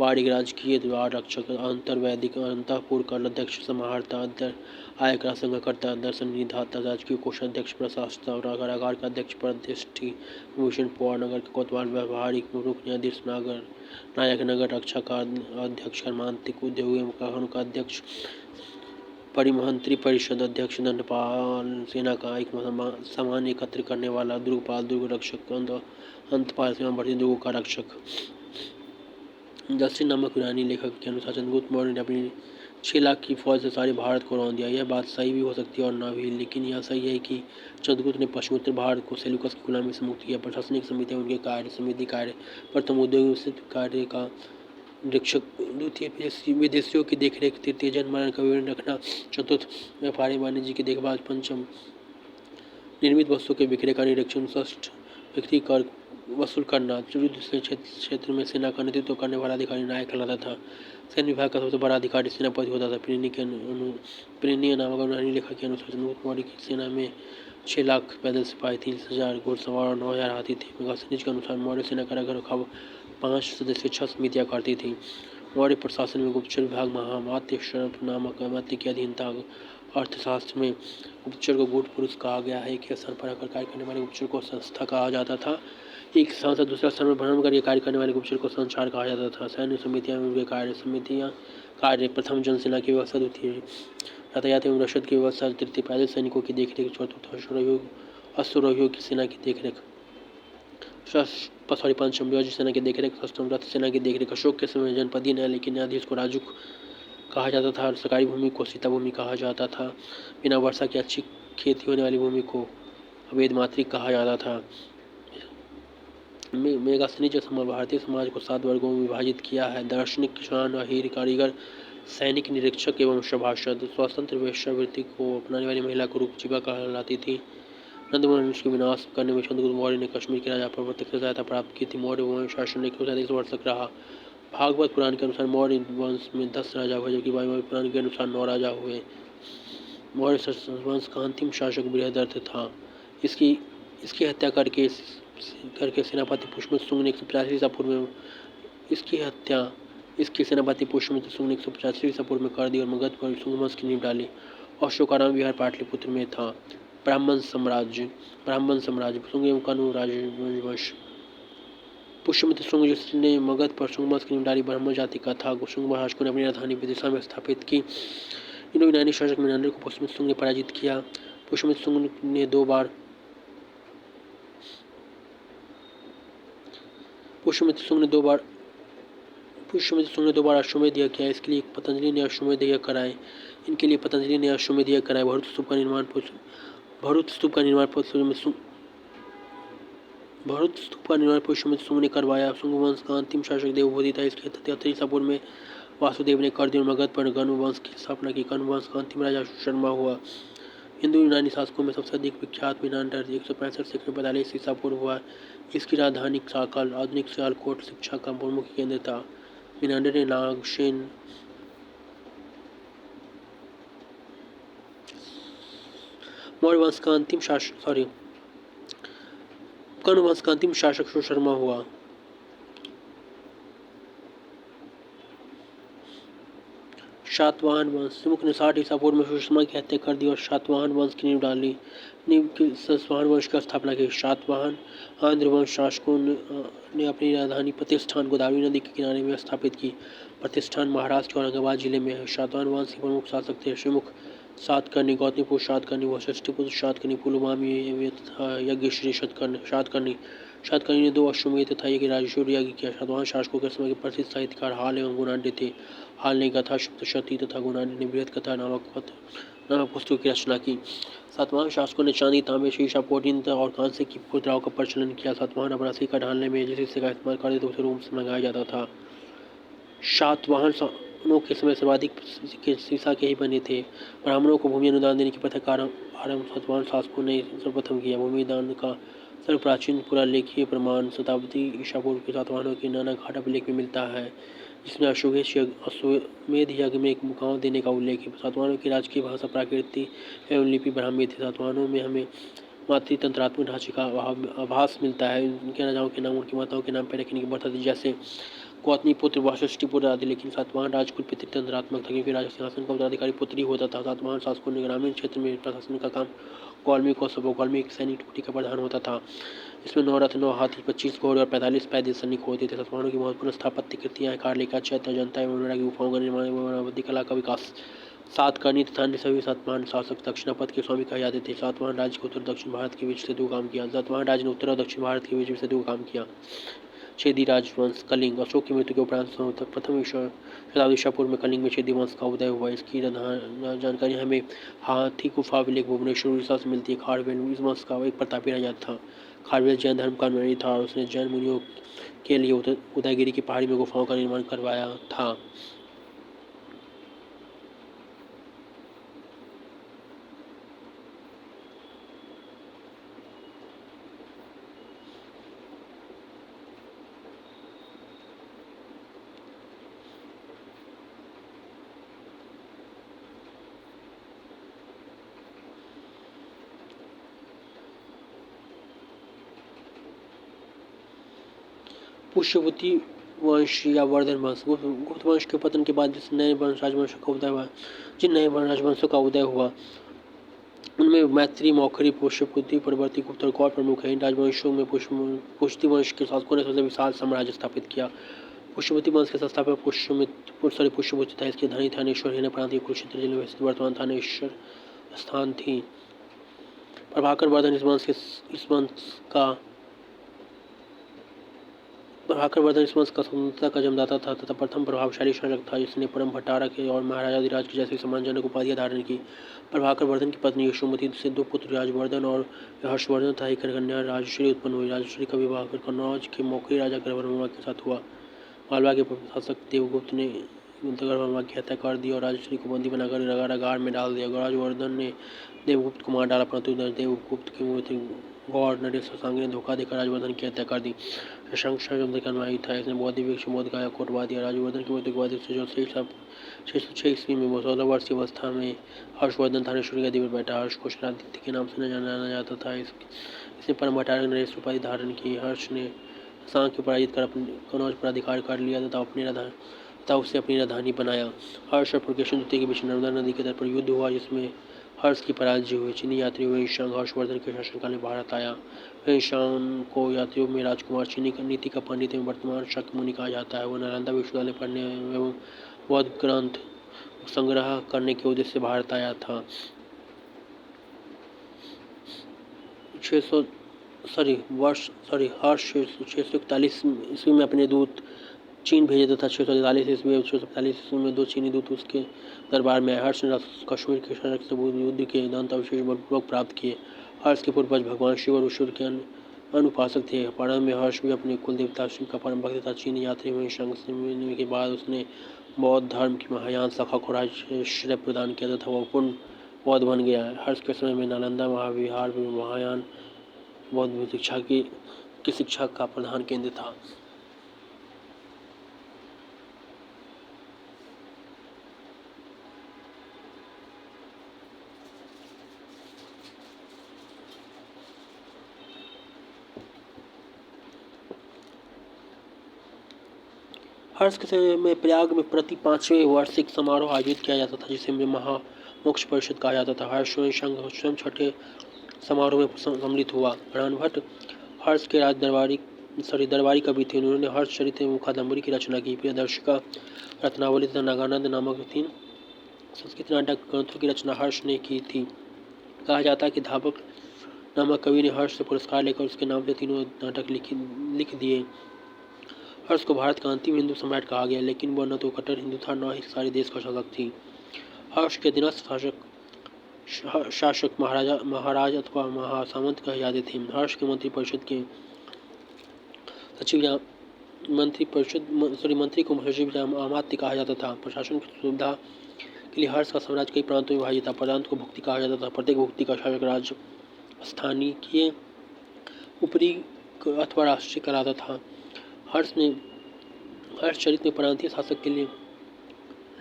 वाणिज्य, राजकीय द्वार रक्षक, अंतर्वैदिक, अंतःपुर का अध्यक्ष, समाहर्ता, आयकर संग्रहकर्ता, दर्शन निधाता, राजकीय कोषाध्यक्ष, प्रशासक, कारागार का अध्यक्ष, प्रतिष्ठी, भूषण पौर, नगर का कोतवाल, व्यवहारिक, मुख्य न्यायाधीश, नायक, नगर रक्षा का अध्यक्ष, कर्मांतिक, उद्योग एवं कानून का अध्यक्ष, परिमंत्री परिषद अध्यक्ष, दंडपाल, सेना का एक सामान एकत्र करने वाला, दुर्गपाल, दुर्ग रक्षक, अंतपाल, सीमावर्ती दुर्गों का रक्षक। जस्टिन नामक यूनानी लेखक के अनुसार चंद्रगुप्त मौर्य ने अपनी 6 लाख की फौज से सारे भारत को रौंद दिया। यह बात सही भी हो सकती है और ना भी, लेकिन यह सही है कि चंद्रगुप्त ने पश्चिमोत्तर भारत को सेल्यूकस की गुलामी से मुक्त किया। प्रशासनिक समितियाँ उनके कार्य समिति कार्य प्रथम उद्योग कार्य का निरीक्षक, द्वितीय विदेशियों की देखरेख, तृतीय जनगणना का विवरण रखना, चतुर्थ व्यापारी वाणिज्य की देखभाल, पंचम निर्मित वस्तुओं के विक्रय का निरीक्षण, षष्ठ व्यक्ति कर वसूल करना, युद्ध से क्षेत्र में सेना का नेतृत्व करने वाला अधिकारी नायक कहलाता था। सैन्य विभाग का सबसे बड़ा अधिकारी सेनापति होता था। प्लिनी नामक यूनानी लेखक के अनुसार चंद्रगुप्त मौर्य की सेना में 6 लाख पैदल सिपाही, 30,000 घुड़सवार और 9,000 हाथी थे। मेगास्थनीज के अनुसार मौर्य सेना का रखरखाव 5 सदस्यीय 6 समितियाँ करती थी। मौर्य प्रशासन में गुप्तचर विभाग महामात्य शरभ नामक अमात्य की अधीन था। अर्थशास्त्र में गुप्तचर को गूढ़ पुरुष कहा गया है। एक स्थान पर आकर कार्य करने वाले गुप्तचर को संस्था कहा जाता था। एक स्थान से दूसरा स्थान में भ्रमण करके कार्य करने वाले गुप्तचर को संचार कहा जाता था। सैन्य समितियाँ में उनके कार्य प्रथम जनसेना की व्यवस्था, द्वितीय यातायात एवं रसद की व्यवस्था, तृतीय पैदल सैनिकों की देखरेख, चतुर्थ अश्वारोहियों की सेना की देखरेख, पंचम ध्वज सेना की देखरेख, षष्ठम रथ सेना की देखरेख। अशोक के समय जनपदीय न्यायालय न्यायाधीश को राजुक कहा जाता था। सरकारी भूमि को सीता भूमि कहा जाता था। बिना वर्षा की अच्छी खेती होने वाली भूमि को अवैध मातृक कहा जाता था। मेगास्थनीज भारतीय समाज को 7 वर्गों में विभाजित किया है। दार्शनिक, किसान, अहीर, कारीगर, सैनिक, निरीक्षक एवं सभासद। स्वतंत्र वेश्यावृत्ति को अपनाने वाली महिला को रूपजीवा कहलाती थी। नंदवंश के विनाश करने में चंद्रगुप्त मौर्य ने कश्मीर के राजा पर प्रत्यक्ष सहायता प्राप्त की थी। मौर्य वंश शासन 137 वर्ष तक रहा। भागवत पुराण के अनुसार मौर्य वंश में 10 राजा हुए, जबकि वायुव्य पुराण के अनुसार 9 राजा हुए। मौर्य वंश का अंतिम शासक बृहदर्थ था। इसकी हत्या करके सेनापति पुष्यमित्र शुंग ने 185 ईसा पूर्व में सेनापति पुष्यमित्र शुंग ने 185 ईसा पूर्व में कर दी और मगध पर शुंग वंश की नींव डाली। अशोकाराम विहार पाटलिपुत्र में था। ब्राह्मण साम्राज्य शुंग एवं कनु राजवंश। पुष्यमित्र शुंग जिसने मगध पर शुंग वंश की नींव डाली ब्राह्मण जाति का था। शुंग शासकों ने अपनी राजधानी विदिशा में स्थापित की। यूनानी शासक मिनांडर को पुष्यमित्र शुंग ने पराजित किया। पुष्यमित्र शुंग ने दो बार अश्वमेध यज्ञ किया। इनके लिए पतंजलि ने अश्वमेध यज्ञ कराए। भरूच स्तूप का निर्माण पुष्यमित्र शुंग ने करवाया। शुंग वंश का अंतिम शासक देवभूति था। इसके 73 ईसा पूर्व में वासुदेव ने कर दी और मगध पर गनु वंश की स्थापना की। कनु वंश का अंतिम राजा शर्मा हुआ। हिंदू यूनानी शासकों में सबसे अधिक विख्यात मिनांडर 165 से 145 ईसा पूर्व हुआ। इसकी राजधानी साकल आधुनिक सियालकोट शिक्षा का प्रमुख केंद्र था। मिनांडर ने नागसेन मौर्य वंश का अंतिम कनु वंश का अंतिम शासक शर्मा हुआ। सातवाहन वंश सिमुख ने 60 ईसा पूर्व में सुषमा की हत्या कर दी और सातवाहन वंश की नींव डाली। सातवाहन वंश की स्थापना की। सातवाहन आंध्र वंश शासकों ने अपनी राजधानी प्रतिष्ठान गोदावरी नदी के किनारे में स्थापित की। प्रतिष्ठान महाराष्ट्र के औरंगाबाद जिले में है। सातवाहन वंश के प्रमुख शासक थे सिमुख, सातकर्णी, गौतमीपुत्र सातकर्णी, वशिष्ठिपुत्र सातकर्णी, पुलमावी यज्ञश्री सातकर्णी ने 2 अश्वमेध तथा एक राजेश्वर यज्ञ किया। सातवाहन शासकों के समय के प्रसिद्ध साहित्यकार हाल एवं गुणाढ्य थे। हाल ने कथा सप्तशती तथा गुणाढ्य ने बृहद कथा नामक पुस्तकों की रचना की। सातवाहन शासकों ने चांदी, तांबे, शीशा, पोटीन और कांसे की मुद्राओं का प्रचलन किया। सातवाहन अपना सिक्का ढालने में जिस हिस्से का इस्तेमाल करते थे उसे रोम से मंगाया जाता था। सातवाहनों के समय सर्वाधिक सिक्के शीशा के ही बने थे। ब्राह्मणों को भूमि अनुदान देने की प्रथा का आरंभ सातवाहन शासकों ने सर्वप्रथम किया। भूमि दान का सर्वप्राचीन पुरालेखीय प्रमाण शताब्दी ईसा पूर्व के सातवाहनों के नाना घाट अभिलेख में मिलता है, जिसमें अश्वमेध यज्ञ में एक गाँव देने का उल्लेख है। सातवाहनों की राजकीय भाषा प्राकृति एवं लिपि ब्राह्मी थी। सातवाहनों में हमें मातृतंत्रात्मक ढांचे का आभास मिलता है। उनके राजाओं के नाम उनकी माताओं के नाम पर रखने की प्रथा थी, जैसे गौतमीपुत्र, वशिष्ठिपुत्र आदि। लेकिन सातवाहन राजकुल पितृतंत्रात्मक था, क्योंकि राज सिंहासन का उत्तराधिकारी पुत्र ही होता था। सातवाहन शासकों ने ग्रामीण क्षेत्र में प्रशासन का काम कौलमी एक सैनिक टुकड़ी का प्रधान होता था। इसमें 9 रथ, 9 हाथी, 25 घोड़े और 45 पैदल सैनिक होते थे। सातवाहनों की महत्वपूर्ण स्थापत्य कृतियाँ कारलिका, चैत्य, अजंता एवं एलोरा की गुफाओं का निर्माण एवं अवधि कला का विकास। सातकर्णी तथा अन्य सभी सातवाहन शासक दक्षिणापथ के स्वामी कहे जाते थे। सातवाहन राज्य के उत्तर दक्षिण भारत के बीच सेतु काम किया। सातवाहन राज्य ने उत्तर और दक्षिण भारत के बीच सेतु काम किया। चेदी राजवंश कलिंग। अशोक की मृत्यु के उपरांत संभवतः प्रथम शताब्दी ईसा पूर्व में कलिंग में चेदी वंश का उदय हुआ। इसकी जानकारी हमें हाथी गुफा अभिलेख भुवनेश्वर उड़ीसा से मिलती है। खारवेल इस वंश का एक प्रतापी राजा था। खारवेल जैन धर्म का अनुयायी था और उसने जैन मुनियों के लिए उदयगिरी की पहाड़ी में गुफाओं का निर्माण करवाया था। पुष्यवती वंश या वर्धन वंश। गुप्त वंश के पतन के बाद जिन नए राजवंशों का उदय हुआ उनमें मैत्री, मौखरी, पुष्यवती, परवर्ती, गुप्त और गौड़ प्रमुख हैं। इन राजवंशों में पुष्यवती वंश के शासकों ने सबसे विशाल साम्राज्य स्थापित किया। पुष्यवती वंश के संस्थापक पुष्यवती था। इसकी राजधानी थानेश्वर है। प्रांतीय कुरुक्षेत्र जिले में स्थित वर्तमान थानेश्वर स्थान थी। प्रभाकर वर्धन इस वंश का स्वतंत्रता का जन्मदाता था तथा प्रथम प्रभावशाली शासक था जिसने परम भट्टारक के और महाराजाधिराज की जैसी सम्मानजनक उपाधियां धारण की। प्रभाकर वर्धन की पत्नी यशोमती से 2 पुत्र राजवर्धन और हर्षवर्धन तथा एक कन्या राजश्री उत्पन्न हुई। राजश्री का विवाह कन्नौज के मौखरी राजा गर्भवर्मा के साथ हुआ। मालवा के शासक देवगुप्त ने गर्भवर्मा की हत्या कर दी और राजश्री को बंदी बनाकर कारागार में डाल दिया। राजवर्धन ने देवगुप्त को मार डाला, परंतु देवगुप्त के मुँह गौड़ नरेश सांगी ने धोखा देकर राजवर्धन की हत्या कर दी। शशांक का अनुयायी था। इसने बौद्ध वृक्ष बोध गाया को उठवा दिया। राजवर्धन की मृत्यु के बाद 606 ईस्वी में 16 वर्ष की अवस्था में हर्षवर्धन थानेश्वर की गद्दी पर बैठा। हर्ष को शरादित्य के नाम से जाना जाता था। इसने परम भट्टारक नरेश उपाधि धारण की। हर्ष ने सांग को पराजित कर कन्नौज पर अधिकार कर लिया तथा उसे अपनी राजधानी बनाया। हर्ष और पुलकेशिन द्वितीय के बीच नर्मदा नदी के तट पर युद्ध हुआ जिसमें हर्ष की पराजय हुई। चीनी यात्री वेईशांग हर्षवर्धन के शासनकाल में भारत आया। वेईशांग को यात्रियों में राजकुमार, चीनी नीति का पंडित एवं वर्तमान शाक्य मुनि कहा जाता है। वह नालंदा विश्वविद्यालय पढ़ने एवं बौद्ध ग्रंथ संग्रह करने के उद्देश्य से भारत आया था। हर्ष 641 ईस्वी में अपने दूत चीन भेजे तथा 643 ईस्वी और 645 ईस्वी में 2 चीनी दूत उसके दरबार में आए। हर्ष ने कश्मीर के शासक से युद्ध के दंत अवशेष बलपूर्वक प्राप्त किए। हर्ष के पूर्वज भगवान शिव और ईश्वर के अनुपासक थे। प्रारंभ में हर्ष भी अपने कुल देवता शिव का परम भक्त था। चीनी यात्री वेईशांग से मिलने के बाद उसने बौद्ध धर्म की महायान शाखा को राजश्रय प्रदान किया तथा वह पूर्ण बौद्ध बन गया। हर्ष के समय में नालंदा महाविहार महायान बौद्ध शिक्षा की शिक्षा का प्रधान केंद्र था। हर्ष के समय में प्रयाग में प्रति 5वें वार्षिक समारोह आयोजित किया जाता था जिसे महामोक्ष परिषद कहा जाता था। हर्ष स्वयं छठे समारोह में सम्मिलित हुआ। प्राणभट्ट हर्ष के दरबारी कवि थे। उन्होंने हर्ष चरित एवं कादम्बरी की रचना की। प्रियदर्शिका, रत्नावली तथा नागानंद नामक 3 संस्कृत नाटक ग्रंथों की रचना हर्ष ने की थी। कहा जाता है कि धावक नामक कवि ने हर्ष से पुरस्कार लेकर उसके नाम से 3 नाटक लिख दिए। हर्ष को भारत का अंतिम हिंदू सम्राट कहा गया, लेकिन वह न तो कट्टर हिंदू था न ही सारे देश का शासक थी। हर्ष के अधीनस्थ शासक महाराज अथवा महासामंत कहे जाते थे। हर्ष के मंत्रिपरिषद के सचिव या मंत्री को सचिव या अमात्य कहा जाता था। प्रशासन की सुविधा के लिए हर्ष का साम्राज्य कई प्रांतों में विभाजित था। प्रांत को भुक्ति कहा जाता था। प्रत्येक भुक्ति का शासक राज्य स्थानीय ऊपरी अथवा राष्ट्रीय कराता था। हर्ष चरित में प्रांतीय शासक के लिए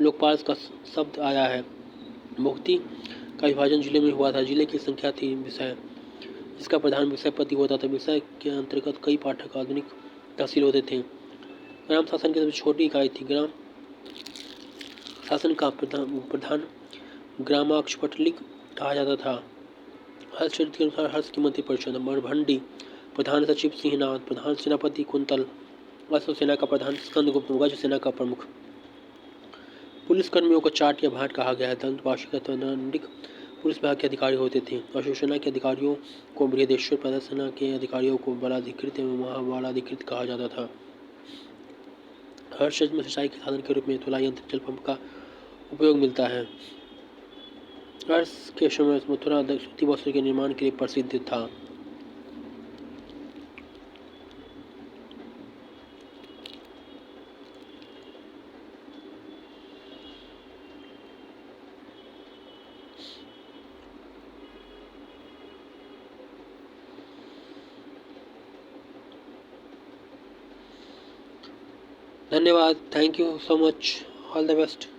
लोकपाल का शब्द आया है। भुक्ति का विभाजन जिले में हुआ था। जिले की संख्या थी विषय, जिसका प्रधान विषयपति होता था। विषय के अंतर्गत कई पाठक आधुनिक तहसील होते थे। ग्राम शासन की सबसे छोटी इकाई थी। ग्राम शासन का प्रधान ग्रामाक्षपटलिक कहा जाता था। हर्ष चरित के अनुसार हर्ष की मंत्रिपरिषद मरभंडी, प्रधान सचिव सिंहनाथ, प्रधान सेनापति कुंतल, अश्व सेना का प्रधान स्कंदगुप्त, गज सेना का प्रमुख। पुलिस कर्मियों को चाट या भाट कहा गया है। दंतवार्षिक अथवा दंडिक पुलिस विभाग के अधिकारी होते थे। अशोक सेना के अधिकारियों को बृहदेश्वर प्रदर्शना के अधिकारियों को बलाधिकृत एवं महाबलाधिकृत कहा जाता था। हर क्षेत्र में सिंचाई के साधन के रूप में तुला यंत्र जल पंप का उपयोग मिलता है। अर्श के समय मथुरा सूती वस्त्र के निर्माण के लिए प्रसिद्ध था। धन्यवाद। Thank you so much. All the best.